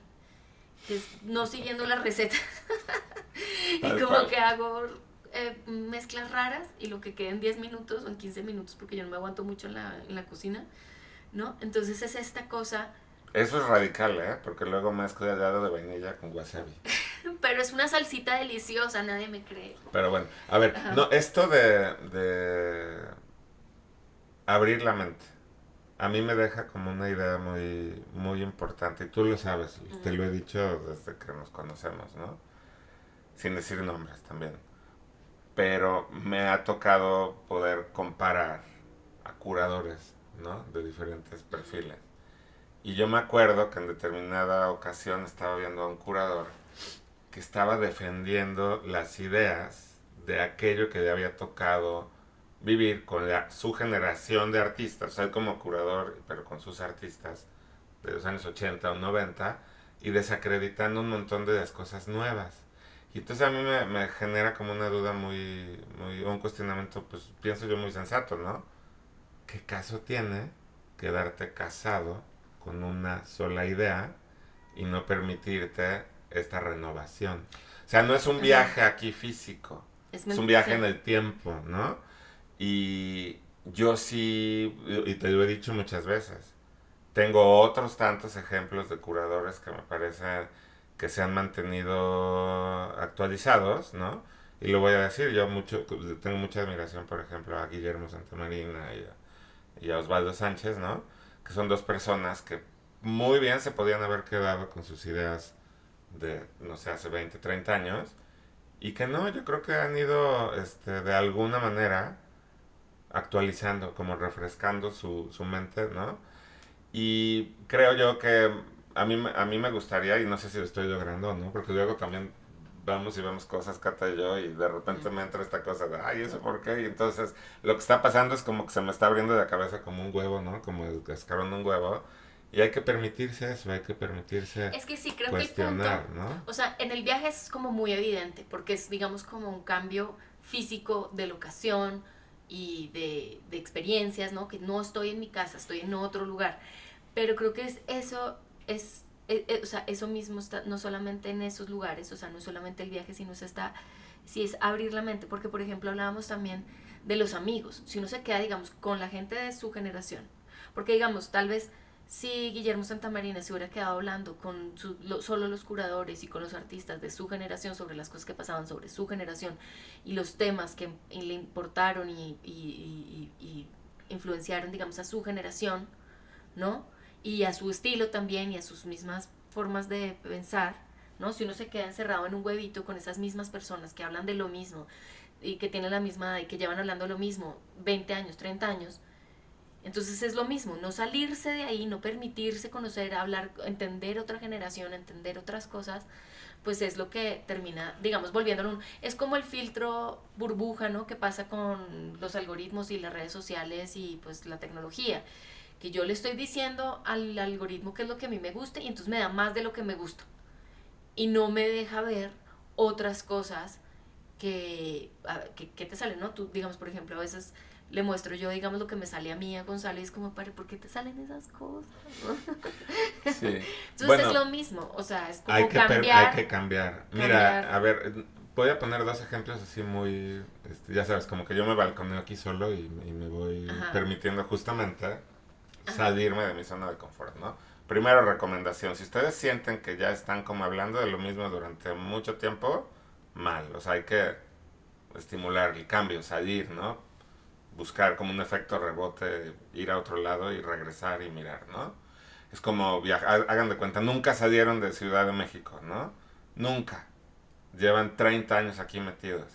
Speaker 1: que es no siguiendo las recetas y
Speaker 2: Tal
Speaker 1: como
Speaker 2: cual.
Speaker 1: que hago mezclas raras y lo que quede en 10 minutos o en 15 minutos porque yo no me aguanto mucho en la cocina, ¿no? Entonces es esta cosa,
Speaker 2: Eso es radical, ¿eh? Porque luego mezcla helado de vainilla con wasabi.
Speaker 1: pero es una salsita deliciosa, nadie me cree.
Speaker 2: Pero bueno, a ver,
Speaker 1: Ajá.
Speaker 2: no, esto de abrir la mente, a mí me deja como una idea muy, muy importante. Y tú lo sabes, te
Speaker 1: Ujú.
Speaker 2: lo he dicho desde que nos conocemos, ¿no? Sin decir nombres también. Pero me ha tocado poder comparar a curadores, ¿no? De diferentes perfiles. Y yo me acuerdo que en determinada ocasión estaba viendo a un curador que estaba defendiendo las ideas de aquello que le había tocado vivir con su generación de artistas, o sea, él como curador, pero con sus artistas de los años 80 o 90, y desacreditando un montón de las cosas nuevas. Y entonces a mí me genera como una duda un cuestionamiento, pues pienso yo muy sensato, ¿no? ¿Qué caso tiene quedarte casado con una sola idea y no permitirte esta renovación? O sea, no es un
Speaker 1: Ajá.
Speaker 2: viaje aquí físico,
Speaker 1: Es
Speaker 2: es un viaje
Speaker 1: sí.
Speaker 2: en el tiempo, ¿no? Y yo sí, y te lo he dicho muchas veces, tengo otros tantos ejemplos de curadores que me parece que se han mantenido actualizados, ¿no? Y lo voy a decir, tengo mucha admiración, por ejemplo, a Guillermo Santamarina y a Osvaldo Sánchez, ¿no? Que son dos personas que muy bien se podían haber quedado con sus ideas de, no sé, hace 20 30 años, y que no, yo creo que han ido de alguna manera actualizando, como refrescando su mente, ¿no? Y creo yo que a mí me gustaría, y no sé si lo estoy logrando o no, porque luego también vamos y vemos cosas, Cata y yo, y de repente me entra esta cosa de, ay, ¿eso por qué? Y entonces lo que está pasando es como que se me está abriendo la cabeza como un huevo, ¿no? Como el cascarón de un huevo. Y hay que permitirse eso, hay que permitirse
Speaker 1: Es que sí, creo que el punto,
Speaker 2: cuestionar, ¿no?
Speaker 1: o sea, en el viaje es como muy evidente, porque es, digamos, como un cambio físico de locación y de experiencias, ¿no? Que no estoy en mi casa, estoy en otro lugar. Pero creo que o sea, eso mismo está no solamente en esos lugares, o sea, no solamente el viaje, sino sí es abrir la mente, porque por ejemplo hablábamos también de los amigos, si uno se queda, digamos, con la gente de su generación, porque digamos, tal vez si Guillermo Santamarina se hubiera quedado hablando con solo los curadores y con los artistas de su generación sobre las cosas que pasaban sobre su generación y los temas que le importaron y influenciaron, digamos, a su generación, ¿no? Y a su estilo también y a sus mismas formas de pensar, ¿no? Si uno se queda encerrado en un huevito con esas mismas personas que hablan de lo mismo y que tienen la misma edad y que llevan hablando lo mismo 20 años, 30 años, entonces es lo mismo, no salirse de ahí, no permitirse conocer, hablar, entender otra generación, entender otras cosas, pues es lo que termina, digamos, volviéndolo un... Es como el filtro burbuja, ¿no? Que pasa con los algoritmos y las redes sociales y pues la tecnología. Que yo le estoy diciendo al algoritmo qué es lo que a mí me gusta y entonces me da más de lo que me gusta. Y no me deja ver otras cosas que te salen, ¿no? Tú, digamos, por ejemplo, a veces le muestro yo, digamos, lo que me sale a mí, a Gonzalo, y es como, ¿por qué te salen esas cosas?
Speaker 2: Sí.
Speaker 1: Entonces
Speaker 2: Bueno,
Speaker 1: es lo mismo, o sea, es
Speaker 2: hay
Speaker 1: como
Speaker 2: hay
Speaker 1: cambiar,
Speaker 2: que cambiar.
Speaker 1: cambiar.
Speaker 2: Mira, a ver, voy a poner dos ejemplos así muy, ya sabes, como que yo me balconeo aquí solo y me voy
Speaker 1: Ajá,
Speaker 2: permitiendo justamente
Speaker 1: ajá.
Speaker 2: salirme de mi zona de confort, ¿no? Primero, recomendación, si ustedes sienten que ya están como hablando de lo mismo durante mucho tiempo, mal, o sea, hay que estimular el cambio, salir, ¿no? Buscar como un efecto rebote, ir a otro lado y regresar y mirar, ¿no? Es como viajar, hagan de cuenta, nunca salieron de Ciudad de México, ¿no? Nunca. Llevan 30 años aquí metidos.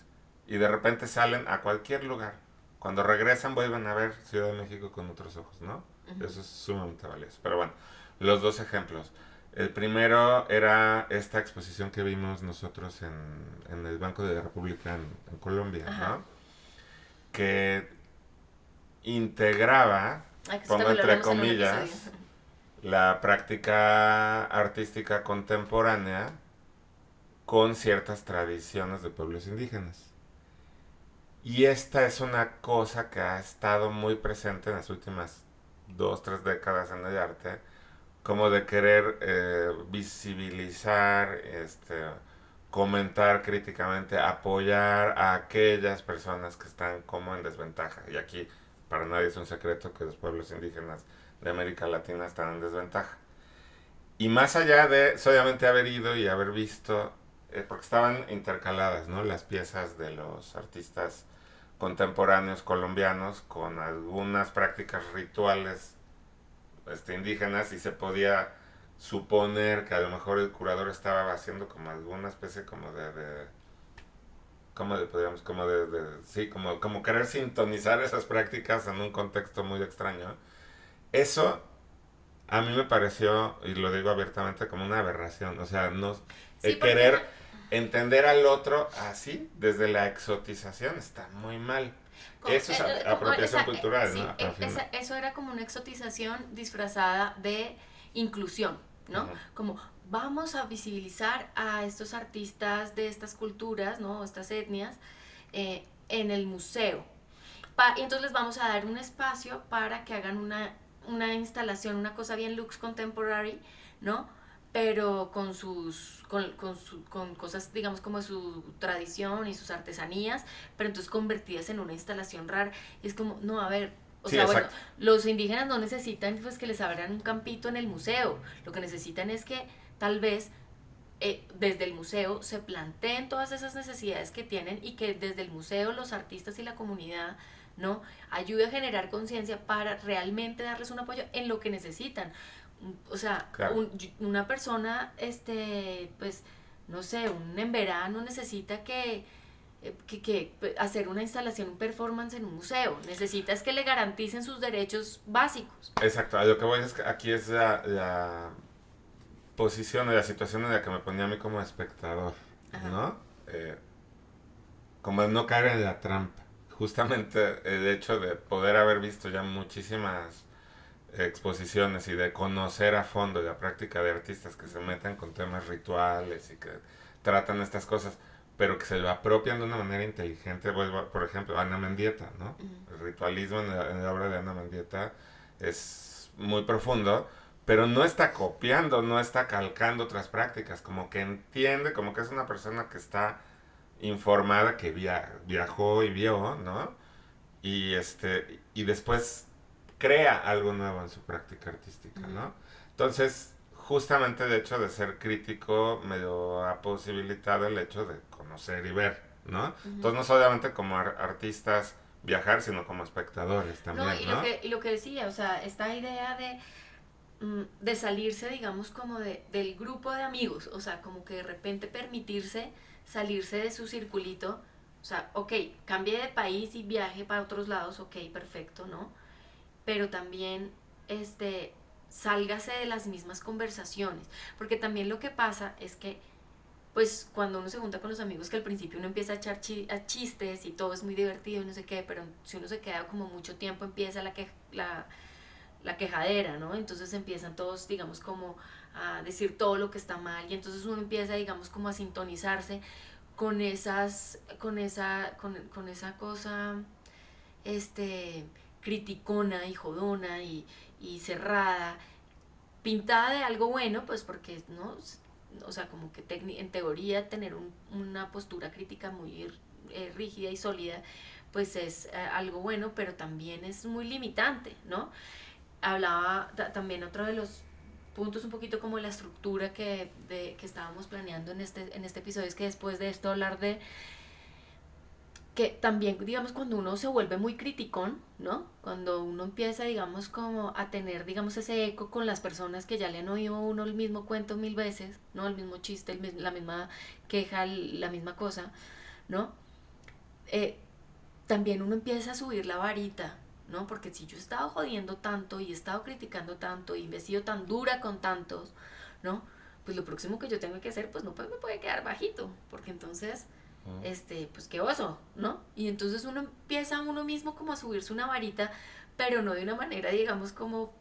Speaker 2: Y de repente salen a cualquier lugar. Cuando regresan vuelven a ver Ciudad de México con otros ojos, ¿no?
Speaker 1: Uh-huh.
Speaker 2: Eso es sumamente valioso. Pero bueno, los dos ejemplos. El primero era esta exposición que vimos nosotros en el Banco de la República en Colombia,
Speaker 1: Ajá.
Speaker 2: ¿no? Que integraba,
Speaker 1: Ay, que eso
Speaker 2: pongo
Speaker 1: también lo
Speaker 2: entre
Speaker 1: hablamos en un episodio.
Speaker 2: comillas, la práctica artística contemporánea con ciertas tradiciones de pueblos indígenas. Y esta es una cosa que ha estado muy presente en las últimas 2, 3 décadas en el arte, como de querer visibilizar, comentar críticamente, apoyar a aquellas personas que están como en desventaja. Y aquí para nadie es un secreto que los pueblos indígenas de América Latina están en desventaja. Y más allá de solamente haber ido y haber visto, porque estaban intercaladas, ¿no? Las piezas de los artistas contemporáneos colombianos con algunas prácticas rituales indígenas y se podía suponer que a lo mejor el curador estaba haciendo como alguna especie como de ¿cómo le podríamos? Como sí, como querer sintonizar esas prácticas en un contexto muy extraño. Eso a mí me pareció, y lo digo abiertamente, como una aberración. O sea, no,
Speaker 1: Sí,
Speaker 2: el
Speaker 1: porque
Speaker 2: querer entender al otro así, desde la exotización, está muy mal. Eso es apropiación cultural, ¿no?
Speaker 1: sí, eso era como una exotización disfrazada de inclusión, ¿no?
Speaker 2: Uh-huh.
Speaker 1: Como vamos a visibilizar a estos artistas de estas culturas, ¿no? Estas etnias en el museo. Y entonces les vamos a dar un espacio para que hagan una instalación, una cosa bien lux contemporary, ¿no? Pero con cosas, digamos, como su tradición y sus artesanías, pero entonces convertidas en una instalación rara. Y es como, no, a ver, o
Speaker 2: Sí,
Speaker 1: sea, bueno,
Speaker 2: exacto.
Speaker 1: los indígenas no necesitan pues que les abran un campito en el museo, lo que necesitan es que tal vez desde el museo se planteen todas esas necesidades que tienen y que desde el museo los artistas y la comunidad no ayude a generar conciencia para realmente darles un apoyo en lo que necesitan. O sea,
Speaker 2: Claro.
Speaker 1: una persona, pues, no sé, un en verano necesita que hacer una instalación, un performance en un museo. Necesita es que le garanticen sus derechos básicos.
Speaker 2: Exacto. A lo que voy es que aquí es la posición y la situación en la que me ponía a mí como espectador,
Speaker 1: Ajá.
Speaker 2: ¿no? Como el no caer en la trampa. Justamente el hecho de poder haber visto ya muchísimas exposiciones y de conocer a fondo la práctica de artistas que se meten con temas rituales y que tratan estas cosas, pero que se lo apropian de una manera inteligente. Por ejemplo, Ana Mendieta, ¿no?
Speaker 1: Uh-huh.
Speaker 2: El ritualismo en la obra de Ana Mendieta es muy profundo, pero no está copiando, no está calcando otras prácticas, como que entiende, como que es una persona que está informada, que viajó y vio, ¿no? Y después crea algo nuevo en su práctica artística,
Speaker 1: Uh-huh.
Speaker 2: ¿no? Entonces, justamente el hecho de ser crítico me lo ha posibilitado el hecho de conocer y ver, ¿no?
Speaker 1: Uh-huh.
Speaker 2: Entonces, no solamente como artistas viajar, sino como espectadores
Speaker 1: No,
Speaker 2: también, ¿no?
Speaker 1: y lo que decía, o sea, esta idea de salirse, digamos, como del grupo de amigos, o sea, como que de repente permitirse salirse de su circulito, o sea, ok, cambie de país y viaje para otros lados, ok, perfecto, ¿no? Pero también, este, sálgase de las mismas conversaciones, porque también lo que pasa es que pues cuando uno se junta con los amigos que al principio uno empieza a echar a chistes y todo es muy divertido y no sé qué, pero si uno se queda como mucho tiempo empieza la quejadera, ¿no? Entonces empiezan todos, digamos, como a decir todo lo que está mal y entonces uno empieza, digamos, como a sintonizarse con esa cosa, este, criticona y jodona y cerrada, pintada de algo bueno, pues porque, ¿no? O sea, como que en teoría tener una postura crítica muy rígida y sólida, pues es algo bueno, pero también es muy limitante, ¿no? Hablaba también otro de los puntos un poquito como la estructura que estábamos planeando en este episodio, es que después de esto hablar de que también, digamos, cuando uno se vuelve muy criticón, ¿no? Cuando uno empieza, digamos, como a tener, digamos, ese eco con las personas que ya le han oído a uno el mismo cuento mil veces, ¿no? El mismo chiste, la misma queja, la misma cosa, ¿no? Eh, también uno empieza a subir la varita, ¿no? Porque si yo he estado jodiendo tanto y he estado criticando tanto y me he sido tan dura con tantos, ¿no? Pues lo próximo que yo tengo que hacer, pues no pues me puede quedar bajito, porque entonces pues qué oso, ¿no? Y entonces uno empieza uno mismo como a subirse una varita, pero no de una manera, digamos, como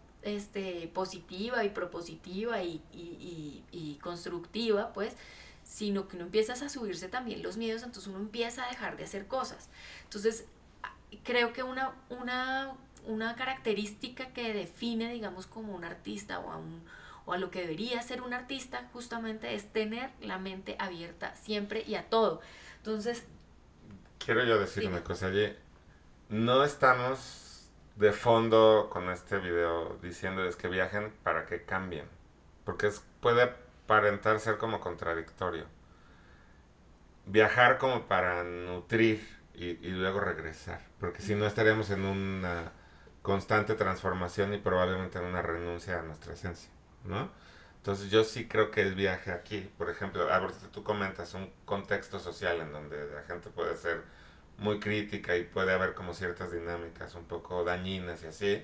Speaker 1: positiva y propositiva y constructiva, pues, sino que uno empieza a subirse también los miedos, entonces uno empieza a dejar de hacer cosas. Entonces, creo que una característica que define, digamos, como un artista o a lo que debería ser un artista, justamente es tener la mente abierta siempre y a todo. Entonces,
Speaker 2: Quiero yo decir
Speaker 1: dime.
Speaker 2: una cosa, oye, no estamos de fondo con este video diciéndoles que viajen para que cambien, porque puede aparentar ser como contradictorio. Viajar como para nutrir y luego regresar, porque si no estaríamos en una constante transformación y probablemente en una renuncia a nuestra esencia, ¿no? Entonces yo sí creo que el viaje aquí, por ejemplo, ahorita tú comentas un contexto social en donde la gente puede ser muy crítica y puede haber como ciertas dinámicas un poco dañinas y así.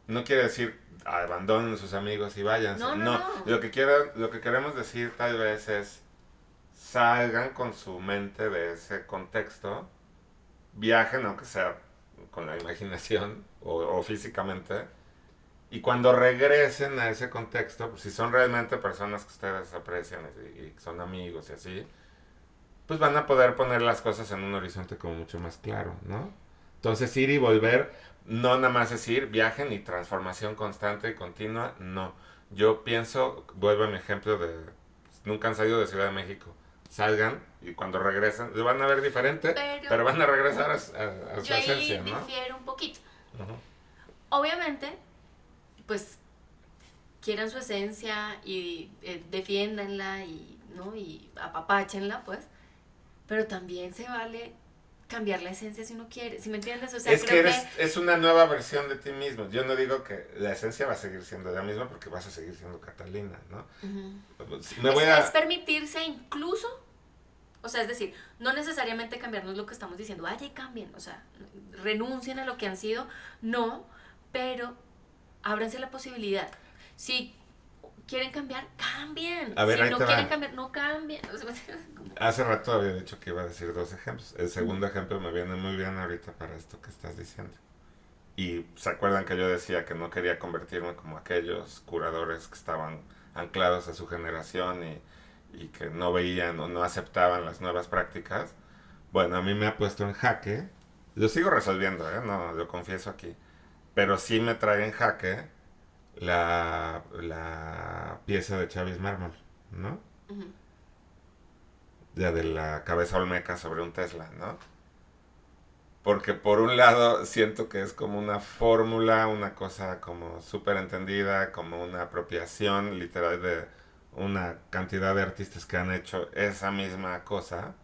Speaker 2: No quiere decir abandonen a sus amigos y váyanse.
Speaker 1: No, no,
Speaker 2: No,
Speaker 1: no.
Speaker 2: lo que queremos decir tal vez es salgan con su mente de ese contexto, viajen aunque sea con la imaginación o físicamente, y cuando regresen a ese contexto, pues si son realmente personas que ustedes aprecian y son amigos y así, pues van a poder poner las cosas en un horizonte como mucho más claro, ¿no? Entonces ir y volver, no nada más es ir, viajen y transformación constante y continua, no. Yo pienso, vuelvo a mi ejemplo de, nunca han salido de Ciudad de México, salgan y cuando regresen, lo van a ver diferente,
Speaker 1: Pero
Speaker 2: pero van a regresar a su
Speaker 1: yo ahí
Speaker 2: esencia, ¿no?
Speaker 1: difiero un poquito.
Speaker 2: Uh-huh.
Speaker 1: Obviamente, pues quieran su esencia y defiéndanla y, ¿no? Y apapáchenla, pues. Pero también se vale cambiar la esencia si uno quiere. ¿Sí me entiendes? O sea,
Speaker 2: Es que
Speaker 1: creo que
Speaker 2: es una nueva versión de ti mismo. Yo no digo que la esencia va a seguir siendo la misma porque vas a seguir siendo Catalina, ¿no? Me voy
Speaker 1: es
Speaker 2: a...
Speaker 1: permitirse incluso, o sea, es decir, no necesariamente cambiarnos lo que estamos diciendo, vaya y cambien, o sea, renuncien a lo que han sido, no, pero ábranse la posibilidad. Si quieren cambiar, cambien.
Speaker 2: A ver,
Speaker 1: Si
Speaker 2: ahí
Speaker 1: no
Speaker 2: te
Speaker 1: quieren
Speaker 2: va.
Speaker 1: cambiar, no cambien. O sea,
Speaker 2: Hace rato había dicho que iba a decir dos ejemplos. El segundo ejemplo me viene muy bien ahorita para esto que estás diciendo. Y se acuerdan que yo decía que no quería convertirme como aquellos curadores que estaban anclados a su generación y que no veían o no aceptaban las nuevas prácticas. Bueno, a mí me ha puesto en jaque. Lo sigo resolviendo, ¿eh? No, lo confieso aquí. Pero sí me trae en jaque la pieza de Chavis Mármol, ¿no?
Speaker 1: ujú.
Speaker 2: Ya de la cabeza olmeca sobre un Tesla, ¿no? Porque por un lado siento que es como una fórmula, una cosa como súper entendida, como una apropiación literal de una cantidad de artistas que han hecho esa misma cosa,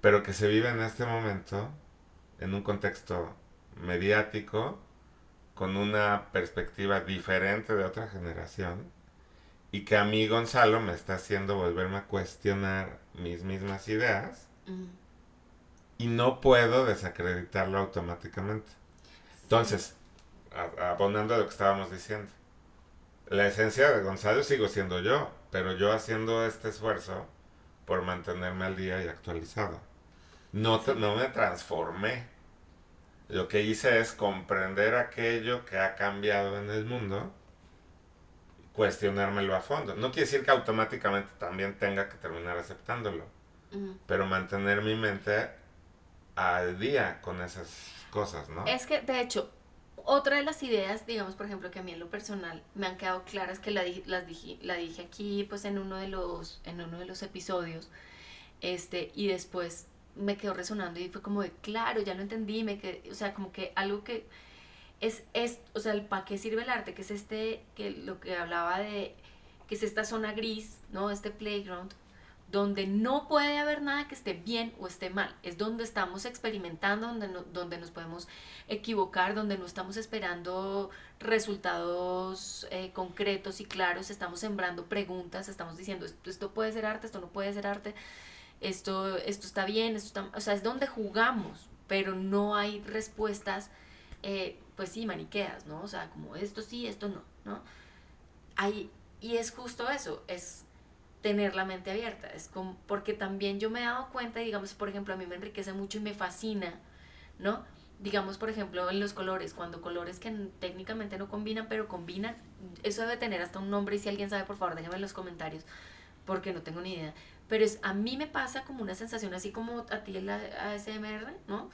Speaker 2: pero que se vive en este momento en un contexto mediático con una perspectiva diferente de otra generación y que a mí Gonzalo me está haciendo volverme a cuestionar mis mismas ideas y no puedo desacreditarlo automáticamente.
Speaker 1: Sí.
Speaker 2: Entonces, abonando a lo que estábamos diciendo, la esencia de Gonzalo sigo siendo yo, pero yo haciendo este esfuerzo por mantenerme al día y actualizado.
Speaker 1: Sí.
Speaker 2: No me transformé. Lo que hice es comprender aquello que ha cambiado en el mundo, cuestionármelo a fondo. No quiere decir que automáticamente también tenga que terminar aceptándolo, pero mantener mi mente al día con esas cosas, ¿no?
Speaker 1: Es que, de hecho, otra de las ideas, digamos, por ejemplo, que a mí en lo personal me han quedado claras, que la dije aquí, pues, en uno de los episodios, y después me quedó resonando y fue como de, claro, ya lo entendí, o sea, como que algo que o sea, ¿para qué sirve el arte? Que es que lo que hablaba de, que es esta zona gris, ¿no? Este playground, donde no puede haber nada que esté bien o esté mal. Es donde estamos experimentando, donde nos podemos equivocar, donde no estamos esperando resultados concretos y claros, estamos sembrando preguntas, estamos diciendo, esto puede ser arte, esto no puede ser arte, esto está bien, esto está... O sea, es donde jugamos, pero no hay respuestas, pues sí, maniqueas, ¿no? O sea, como esto sí, esto no, ¿no? Hay, y es justo eso, es tener la mente abierta. Es como, porque también yo me he dado cuenta, digamos, por ejemplo, a mí me enriquece mucho y me fascina, ¿no? Digamos, por ejemplo, en los colores, cuando colores que técnicamente no combinan, pero combinan, eso debe tener hasta un nombre y si alguien sabe, por favor, déjame en los comentarios, porque no tengo ni idea. Pero a mí me pasa como una sensación así como a ti el ASMR, ¿no?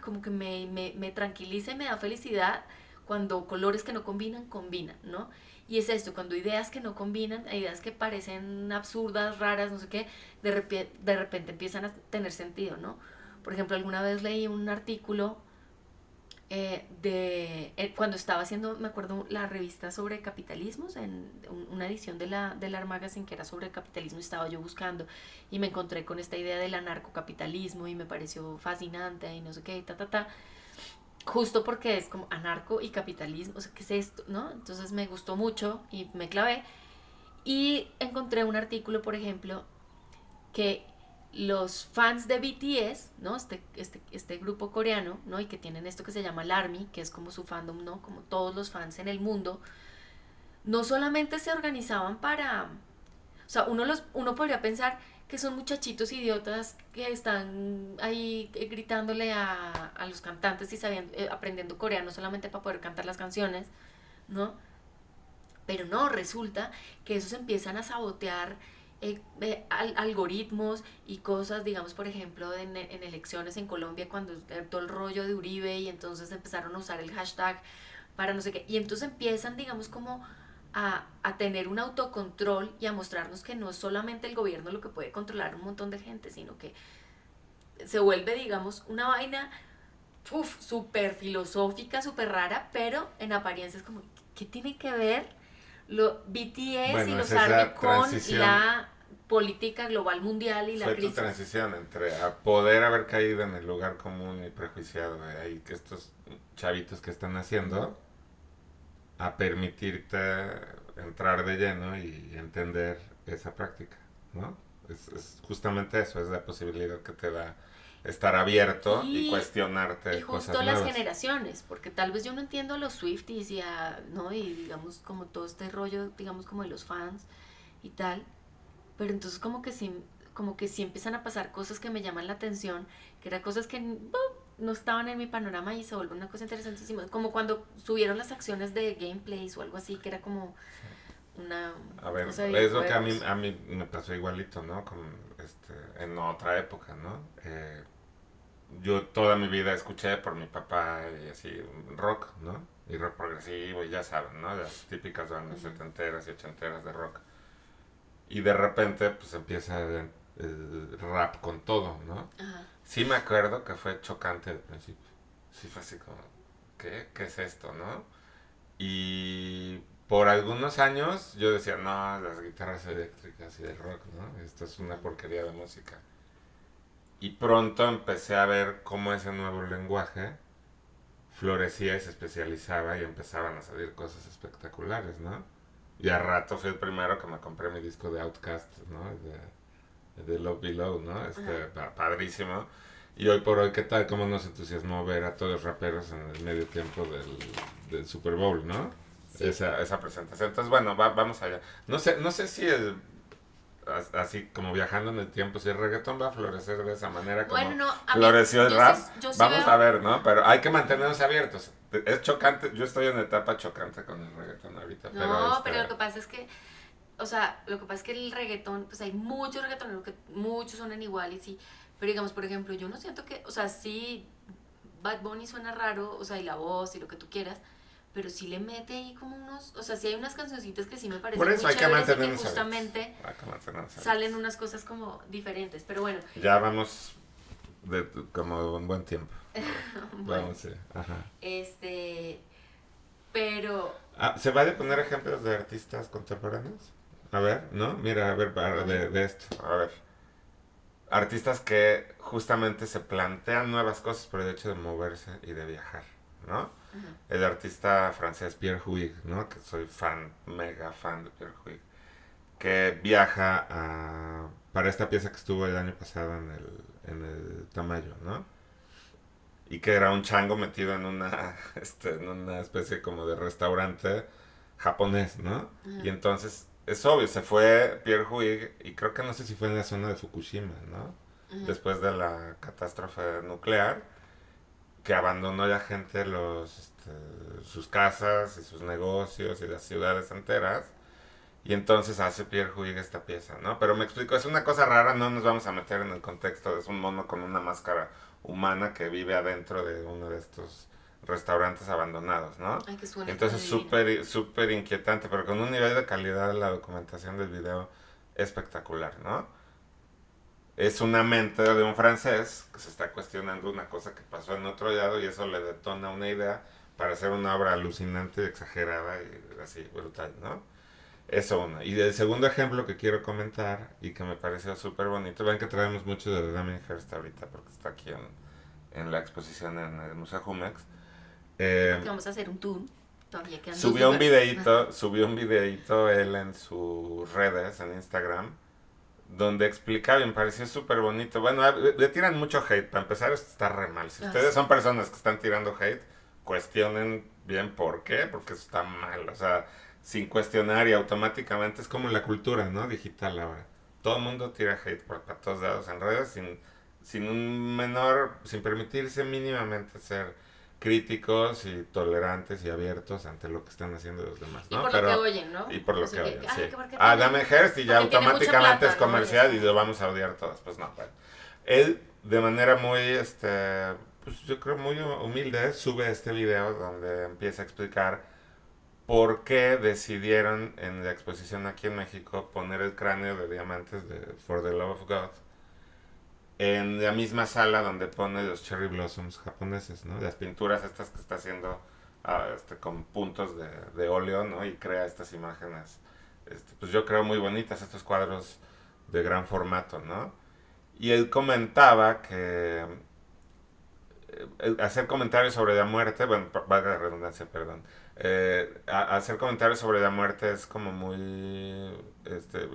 Speaker 1: Como que me tranquiliza y me da felicidad cuando colores que no combinan, combinan, ¿no? Y es esto, cuando ideas que no combinan, ideas que parecen absurdas, raras, no sé qué, de repente empiezan a tener sentido, ¿no? Por ejemplo, alguna vez leí un artículo cuando estaba haciendo, me acuerdo, la revista sobre capitalismos, en una edición de la Magazine que era sobre el capitalismo, estaba yo buscando y me encontré con esta idea del anarcocapitalismo y me pareció fascinante y no sé qué, justo porque es como anarco y capitalismo, o sea, ¿qué es esto? ¿No? Entonces me gustó mucho y me clavé y encontré un artículo, por ejemplo, que los fans de BTS, ¿no? Este grupo coreano, ¿no? Y que tienen esto que se llama el ARMY, que es como su fandom, ¿no? Como todos los fans en el mundo, no solamente se organizaban para... O sea, uno podría pensar que son muchachitos idiotas que están ahí gritándole a los cantantes y aprendiendo coreano solamente para poder cantar las canciones, ¿no? Pero no, resulta que esos empiezan a sabotear algoritmos y cosas, digamos, por ejemplo, en elecciones en Colombia, cuando todo el rollo de Uribe y entonces empezaron a usar el hashtag para no sé qué. Y entonces empiezan, digamos, como a tener un autocontrol y a mostrarnos que no es solamente el gobierno lo que puede controlar un montón de gente, sino que se vuelve, digamos, una vaina súper filosófica, súper rara, pero en apariencia es como, ¿qué tiene que ver BTS y
Speaker 2: Bueno, es
Speaker 1: los ARMY
Speaker 2: esa
Speaker 1: con
Speaker 2: transición,
Speaker 1: la política global mundial y la
Speaker 2: fue tu
Speaker 1: crisis?
Speaker 2: transición entre a poder haber caído en el lugar común y prejuiciado de ahí que estos chavitos que están
Speaker 1: Ujú.
Speaker 2: haciendo, a permitirte entrar de lleno y entender esa práctica, ¿no? Es justamente eso, es la posibilidad que te da estar abierto y
Speaker 1: Y
Speaker 2: cuestionarte cosas
Speaker 1: justo las
Speaker 2: nuevas.
Speaker 1: generaciones, porque tal vez yo no entiendo a los Swifties ¿no? Y digamos como todo este rollo, digamos como de los fans y tal, pero entonces como que sí empiezan a pasar cosas que me llaman la atención, que eran cosas que no estaban en mi panorama y se vuelve una cosa interesantísima, como cuando subieron las acciones de gameplays o algo así, que era como una
Speaker 2: A ver,
Speaker 1: cosa de
Speaker 2: es lo que
Speaker 1: videojuegos.
Speaker 2: a mí me pasó igualito, ¿no? En otra época, ¿no? Yo toda mi vida escuché por mi papá y así rock, ¿no? Y rock progresivo y ya saben, ¿no? Las típicas bandas
Speaker 1: Ujú.
Speaker 2: setenteras y ochenteras de rock. Y de repente pues empieza el rap con todo, ¿no?
Speaker 1: Ajá.
Speaker 2: Sí me acuerdo que fue chocante al principio. Sí fue así como, ¿qué? ¿Qué es esto, no? Y por algunos años yo decía, no, las guitarras eléctricas y el rock, ¿no? Esto es una porquería de música. Y pronto empecé a ver cómo ese nuevo lenguaje florecía y se especializaba y empezaban a salir cosas espectaculares, ¿no? Y a rato fui el primero que me compré mi disco de Outkast, ¿no? De Love Below, ¿no? Padrísimo. Y hoy por hoy, ¿qué tal? ¿Cómo nos entusiasmó ver a todos los raperos en el medio tiempo del Super Bowl, ¿no?
Speaker 1: Sí.
Speaker 2: Esa presentación. Entonces, bueno, vamos allá. No sé si así como viajando en el tiempo, si el reggaetón va a florecer de esa manera como
Speaker 1: Bueno, no, a mí,
Speaker 2: floreció el rap.
Speaker 1: yo sí
Speaker 2: Vamos
Speaker 1: veo.
Speaker 2: a ver, ¿no? Pero hay que mantenernos abiertos. Es chocante, yo estoy en etapa chocante con el reggaetón ahorita,
Speaker 1: No, pero lo que pasa es que, o sea, lo que pasa es que el reggaetón, pues hay muchos reggaetoneros que muchos suenan iguales, sí, pero digamos, por ejemplo, yo no siento que, o sea, sí, Bad Bunny suena raro, o sea, y la voz y lo que tú quieras, pero sí le mete ahí como unos, o sea, sí hay unas cancioncitas que sí me parecen
Speaker 2: por eso
Speaker 1: muy
Speaker 2: hay que
Speaker 1: chéveres y que
Speaker 2: mantenernos
Speaker 1: justamente
Speaker 2: abiertos. Hay que mantenernos abiertos.
Speaker 1: salen unas cosas como diferentes, pero bueno.
Speaker 2: Ya vamos como un buen tiempo.
Speaker 1: Bueno,
Speaker 2: Vamos, sí. Ajá.
Speaker 1: Pero,
Speaker 2: ¿Se vale poner ejemplos de artistas contemporáneos? A ver, ¿no? Mira, a ver, de esto. A ver. Artistas que justamente se plantean nuevas cosas por el hecho de moverse y de viajar, ¿no?
Speaker 1: ajá,
Speaker 2: El artista francés Pierre Huyghe, ¿no? Que soy fan, mega fan de Pierre Huyghe, que viaja para esta pieza que estuvo el año pasado en el Tamayo, ¿no? Y que era un chango metido en una especie como de restaurante japonés, ¿no?
Speaker 1: ajá,
Speaker 2: Y entonces, es obvio, se fue Pierre Huyghe, y creo que no sé si fue en la zona de Fukushima, ¿no?
Speaker 1: ajá.
Speaker 2: Después de la catástrofe nuclear, que abandonó ya gente sus casas y sus negocios y las ciudades enteras. Y entonces hace Pierre Huyghe esta pieza, ¿no? Pero me explico, es una cosa rara, no nos vamos a meter en el contexto, es un mono con una máscara humana que vive adentro de uno de estos restaurantes abandonados, ¿no?
Speaker 1: Ay, que suena
Speaker 2: Entonces
Speaker 1: tan divino.
Speaker 2: súper inquietante, pero con un nivel de calidad de la documentación del video espectacular, ¿no? Es una mente de un francés que se está cuestionando una cosa que pasó en otro lado y eso le detona una idea para hacer una obra alucinante, exagerada y así brutal, ¿no? Eso uno. Y el segundo ejemplo que quiero comentar y que me pareció súper bonito, ven que traemos mucho de Damien Hirst ahorita porque está aquí en la exposición en el Museo Jumex.
Speaker 1: Y
Speaker 2: Eh,
Speaker 1: porque vamos a hacer un tour, todavía quedan dos
Speaker 2: subió un
Speaker 1: lugares.
Speaker 2: videíto, subió un videíto él en sus redes, en Instagram, donde explicaba y me pareció súper bonito. Bueno, le tiran mucho hate, para empezar esto está re mal. Si
Speaker 1: Ah,
Speaker 2: ustedes
Speaker 1: sí.
Speaker 2: son personas que están tirando hate, cuestionen bien por qué, porque eso está mal. O sea, sin cuestionar y automáticamente es como la cultura, ¿no? Digital ahora. Todo el mundo tira hate para todos lados en redes sin permitirse mínimamente ser críticos y tolerantes y abiertos ante lo que están haciendo los demás,
Speaker 1: Y
Speaker 2: ¿no?
Speaker 1: por lo que
Speaker 2: Pero,
Speaker 1: oyen, ¿no?
Speaker 2: y por lo
Speaker 1: O sea,
Speaker 2: que oyen, sí.
Speaker 1: ay, que porque
Speaker 2: Dame Hearst y ya
Speaker 1: porque tiene mucha
Speaker 2: automáticamente
Speaker 1: plata,
Speaker 2: es
Speaker 1: ¿no? Y
Speaker 2: comercial y
Speaker 1: así.
Speaker 2: lo vamos a odiar todos. Pues no, pues. Él, de manera muy, pues yo creo muy humilde, sube este video donde empieza a explicar por qué decidieron en la exposición aquí en México poner el cráneo de diamantes de For the Love of God en la misma sala donde pone los cherry blossoms japoneses, ¿no? Las pinturas estas que está haciendo con puntos de óleo, ¿no? Y crea estas imágenes, pues yo creo muy bonitas, estos cuadros de gran formato, ¿no? Y él comentaba que hacer comentarios sobre la muerte, bueno, valga la redundancia, perdón, hacer comentarios sobre la muerte es como muy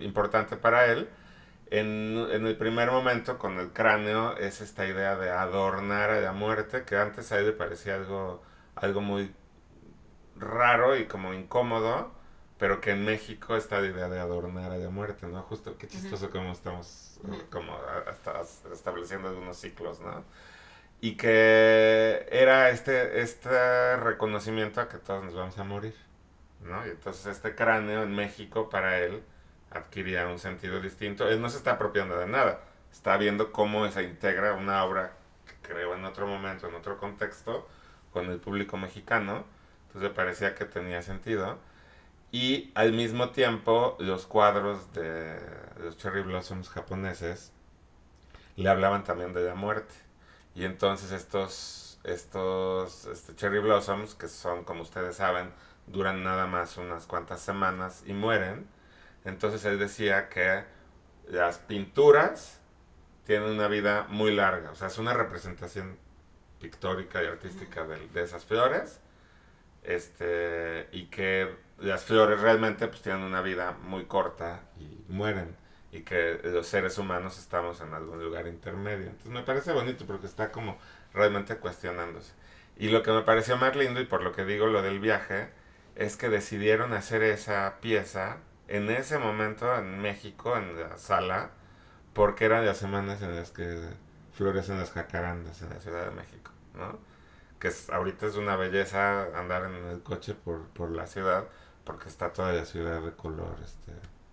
Speaker 2: importante para él. En el primer momento con el cráneo es esta idea de adornar a la muerte, que antes a él le parecía algo muy raro y como incómodo, pero que en México está la idea de adornar a la muerte, ¿no? Justo, qué
Speaker 1: Ujú,
Speaker 2: chistoso como estamos
Speaker 1: ujú.
Speaker 2: como hasta estableciendo algunos ciclos, ¿no? Y que era este reconocimiento a que todos nos vamos a morir, ¿no? Y entonces este cráneo en México para él adquiría un sentido distinto. Él no se está apropiando de nada, está viendo cómo se integra una obra que creó en otro momento, en otro contexto, con el público mexicano. Entonces le parecía que tenía sentido. Y al mismo tiempo los cuadros de los Cherry Blossoms japoneses le hablaban también de la muerte. Y entonces estos Cherry Blossoms, que son, como ustedes saben, duran nada más unas cuantas semanas y mueren. Entonces él decía que las pinturas tienen una vida muy larga, o sea, es una representación pictórica y artística de esas flores, y que las flores realmente pues tienen una vida muy corta y mueren, y que los seres humanos estamos en algún lugar intermedio. Entonces me parece bonito porque está como realmente cuestionándose. Y lo que me pareció más lindo, y por lo que digo lo del viaje, es que decidieron hacer esa pieza en ese momento en México, en la sala, porque eran las semanas en las que florecen las jacarandas en la Ciudad de México, ¿no? Que ahorita es una belleza andar en el coche por la ciudad, porque está toda la ciudad de color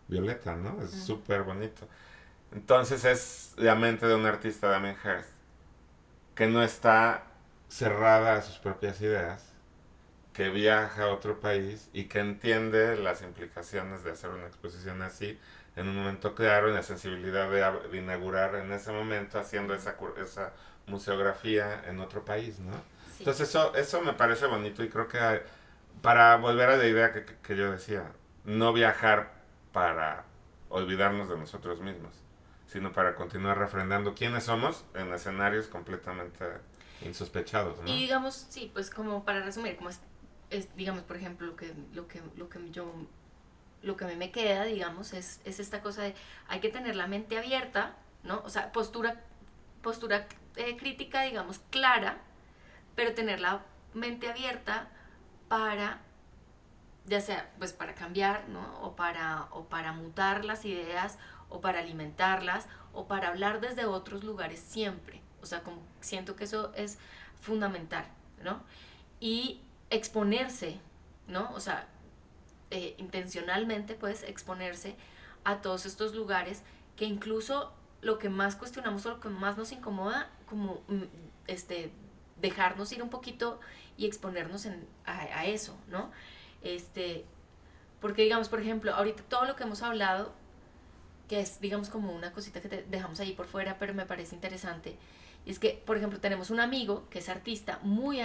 Speaker 2: violeta, ¿no? Es súper bonito. Entonces es la mente de un artista, Damien Hirst, que no está cerrada a sus propias ideas, que viaja a otro país y que entiende las implicaciones de hacer una exposición así en un momento claro, en la sensibilidad de inaugurar en ese momento haciendo esa museografía en otro país, ¿no?
Speaker 1: Sí.
Speaker 2: Entonces eso me parece bonito, y creo que para volver a la idea que yo decía, no viajar para olvidarnos de nosotros mismos, sino para continuar refrendando quiénes somos en escenarios completamente insospechados, ¿no?
Speaker 1: Y digamos, sí, pues como para resumir, como digamos, por ejemplo, lo que a mí me queda, digamos, es esta cosa de hay que tener la mente abierta, ¿no? O sea, postura crítica, digamos, clara, pero tener la mente abierta para, ya sea, pues para cambiar, ¿no? O para mutar las ideas, o para alimentarlas, o para hablar desde otros lugares siempre. O sea, como siento que eso es fundamental, ¿no? Y exponerse, ¿no? O sea, intencionalmente, pues, exponerse a todos estos lugares que incluso lo que más cuestionamos o lo que más nos incomoda, como dejarnos ir un poquito y exponernos a eso, ¿no? Este, porque digamos, por ejemplo, ahorita todo lo que hemos hablado, que es, digamos, como una cosita que dejamos ahí por fuera, pero me parece interesante, y es que, por ejemplo, tenemos un amigo que es artista muy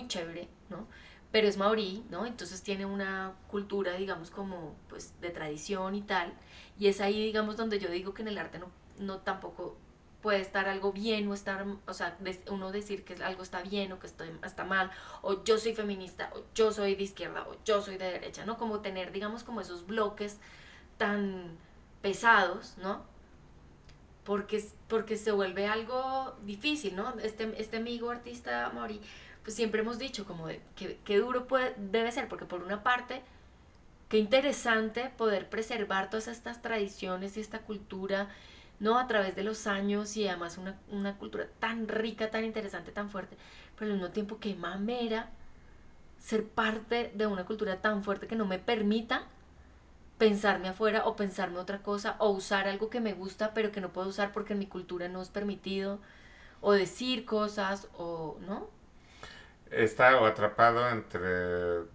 Speaker 1: chévere, ¿no? Pero es maorí, ¿no? Entonces tiene una cultura, digamos, como, pues, de tradición y tal, y es ahí, digamos, donde yo digo que en el arte no tampoco puede estar algo bien o estar, o sea, uno decir que algo está bien o que está mal, o yo soy feminista, o yo soy de izquierda, o yo soy de derecha, ¿no? Como tener, digamos, como esos bloques tan pesados, ¿no? Porque se vuelve algo difícil, ¿no? Este amigo artista Mori, pues siempre hemos dicho como de que duro debe ser, porque por una parte, qué interesante poder preservar todas estas tradiciones y esta cultura, ¿no? A través de los años, y además una cultura tan rica, tan interesante, tan fuerte, pero al mismo tiempo qué mamera ser parte de una cultura tan fuerte que no me permita pensarme afuera o pensarme otra cosa o usar algo que me gusta pero que no puedo usar porque en mi cultura no es permitido, o decir cosas, o no.
Speaker 2: Está o atrapado entre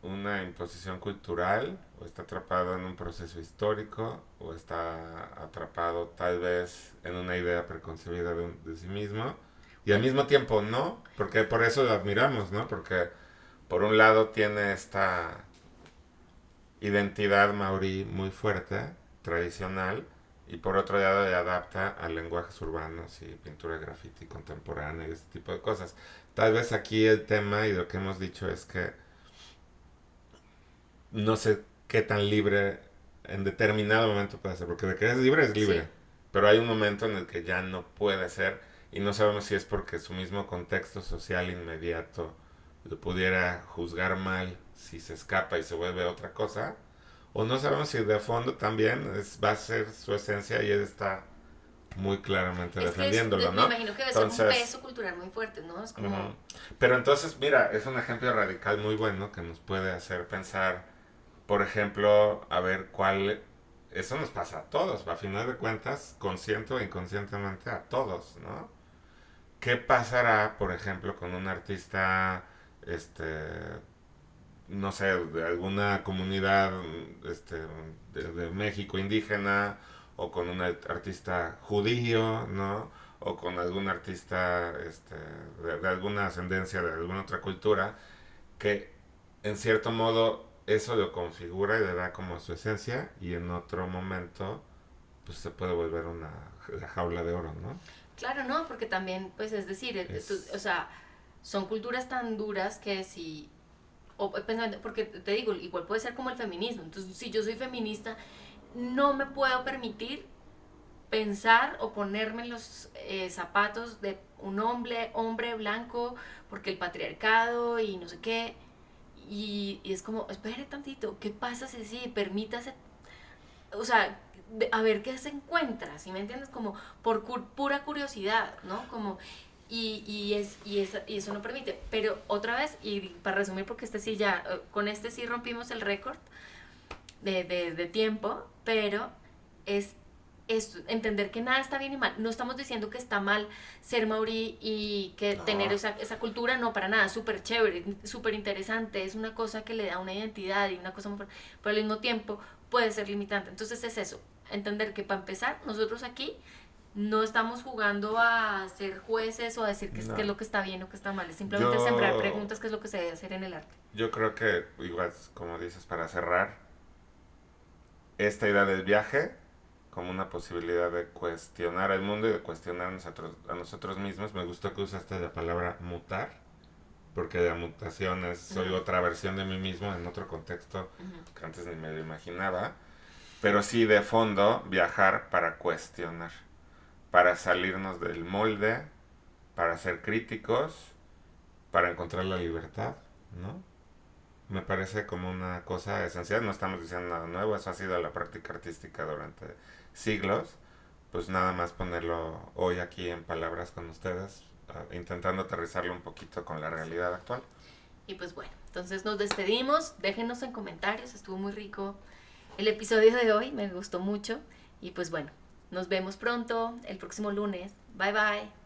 Speaker 2: una imposición cultural, o está atrapado en un proceso histórico, o está atrapado tal vez en una idea preconcebida de sí mismo, y al
Speaker 1: Bueno,
Speaker 2: mismo tiempo no, porque por eso lo admiramos, ¿no? Porque por un lado tiene esta identidad maorí muy fuerte, tradicional, y por otro lado le adapta a lenguajes urbanos y pintura de graffiti contemporánea y este tipo de cosas. Tal vez aquí el tema y lo que hemos dicho es que no sé qué tan libre en determinado momento puede ser, porque de que es libre,
Speaker 1: sí,
Speaker 2: pero hay un momento en el que ya no puede ser, y no sabemos si es porque su mismo contexto social inmediato lo pudiera juzgar mal si se escapa y se vuelve otra cosa, o no sabemos si de fondo también va a ser su esencia y él está muy claramente
Speaker 1: es que
Speaker 2: defendiéndolo,
Speaker 1: me
Speaker 2: ¿no?
Speaker 1: imagino que debe ser un
Speaker 2: Entonces,
Speaker 1: peso cultural muy fuerte, ¿no? Es como,
Speaker 2: uh-huh. Pero entonces, mira, es un ejemplo radical muy bueno que nos puede hacer pensar, por ejemplo, a ver cuál... Eso nos pasa a todos, a final de cuentas, consciente o inconscientemente a todos, ¿no? ¿Qué pasará, por ejemplo, con un artista, no sé, de alguna comunidad de México indígena, o con un artista judío, ¿no? O con algún artista de alguna ascendencia, de alguna otra cultura, que en cierto modo eso lo configura y le da como su esencia, y en otro momento pues se puede volver una jaula de oro, ¿no?
Speaker 1: Claro, no, porque también, pues es decir, o sea, son culturas tan duras que si, o pensando, porque te digo, igual puede ser como el feminismo, entonces si yo soy feminista, no me puedo permitir pensar o ponerme en los zapatos de un hombre blanco, porque el patriarcado y no sé qué, y es como, espere tantito, ¿qué pasa si sí? Permítase, o sea, a ver qué se encuentra, ¿sí me entiendes? Como por pura curiosidad, ¿no? Como, y eso no permite. Pero otra vez, y para resumir, porque este sí ya, con este sí rompimos el récord de tiempo, pero es entender que nada está bien y mal. No estamos diciendo que está mal ser maorí y que
Speaker 2: No.
Speaker 1: tener esa cultura, no, para nada, súper chévere, súper interesante, es una cosa que le da una identidad y una cosa muy fuerte, pero al mismo tiempo puede ser limitante. Entonces es eso, entender que para empezar, nosotros aquí no estamos jugando a ser jueces o a decir qué es
Speaker 2: No.
Speaker 1: lo que está bien o qué está mal, es simplemente sembrar
Speaker 2: Yo,
Speaker 1: preguntas, qué es lo que se debe hacer en el arte.
Speaker 2: yo creo que, igual, como dices, para cerrar, esta idea del viaje como una posibilidad de cuestionar el mundo y de cuestionarnos a nosotros mismos. Me gustó que usaste la palabra mutar, porque la mutación es soy otra versión de mí mismo en otro contexto que antes ni me lo imaginaba. Pero sí, de fondo, viajar para cuestionar, para salirnos del molde, para ser críticos, para encontrar la libertad, ¿no? Me parece como una cosa esencial. No estamos diciendo nada nuevo, eso ha sido la práctica artística durante siglos. Pues nada más ponerlo hoy aquí en palabras con ustedes, intentando aterrizarlo un poquito con la realidad actual.
Speaker 1: Y pues bueno, entonces nos despedimos, déjenos en comentarios, estuvo muy rico el episodio de hoy, me gustó mucho. Y pues bueno, nos vemos pronto el próximo lunes. Bye bye.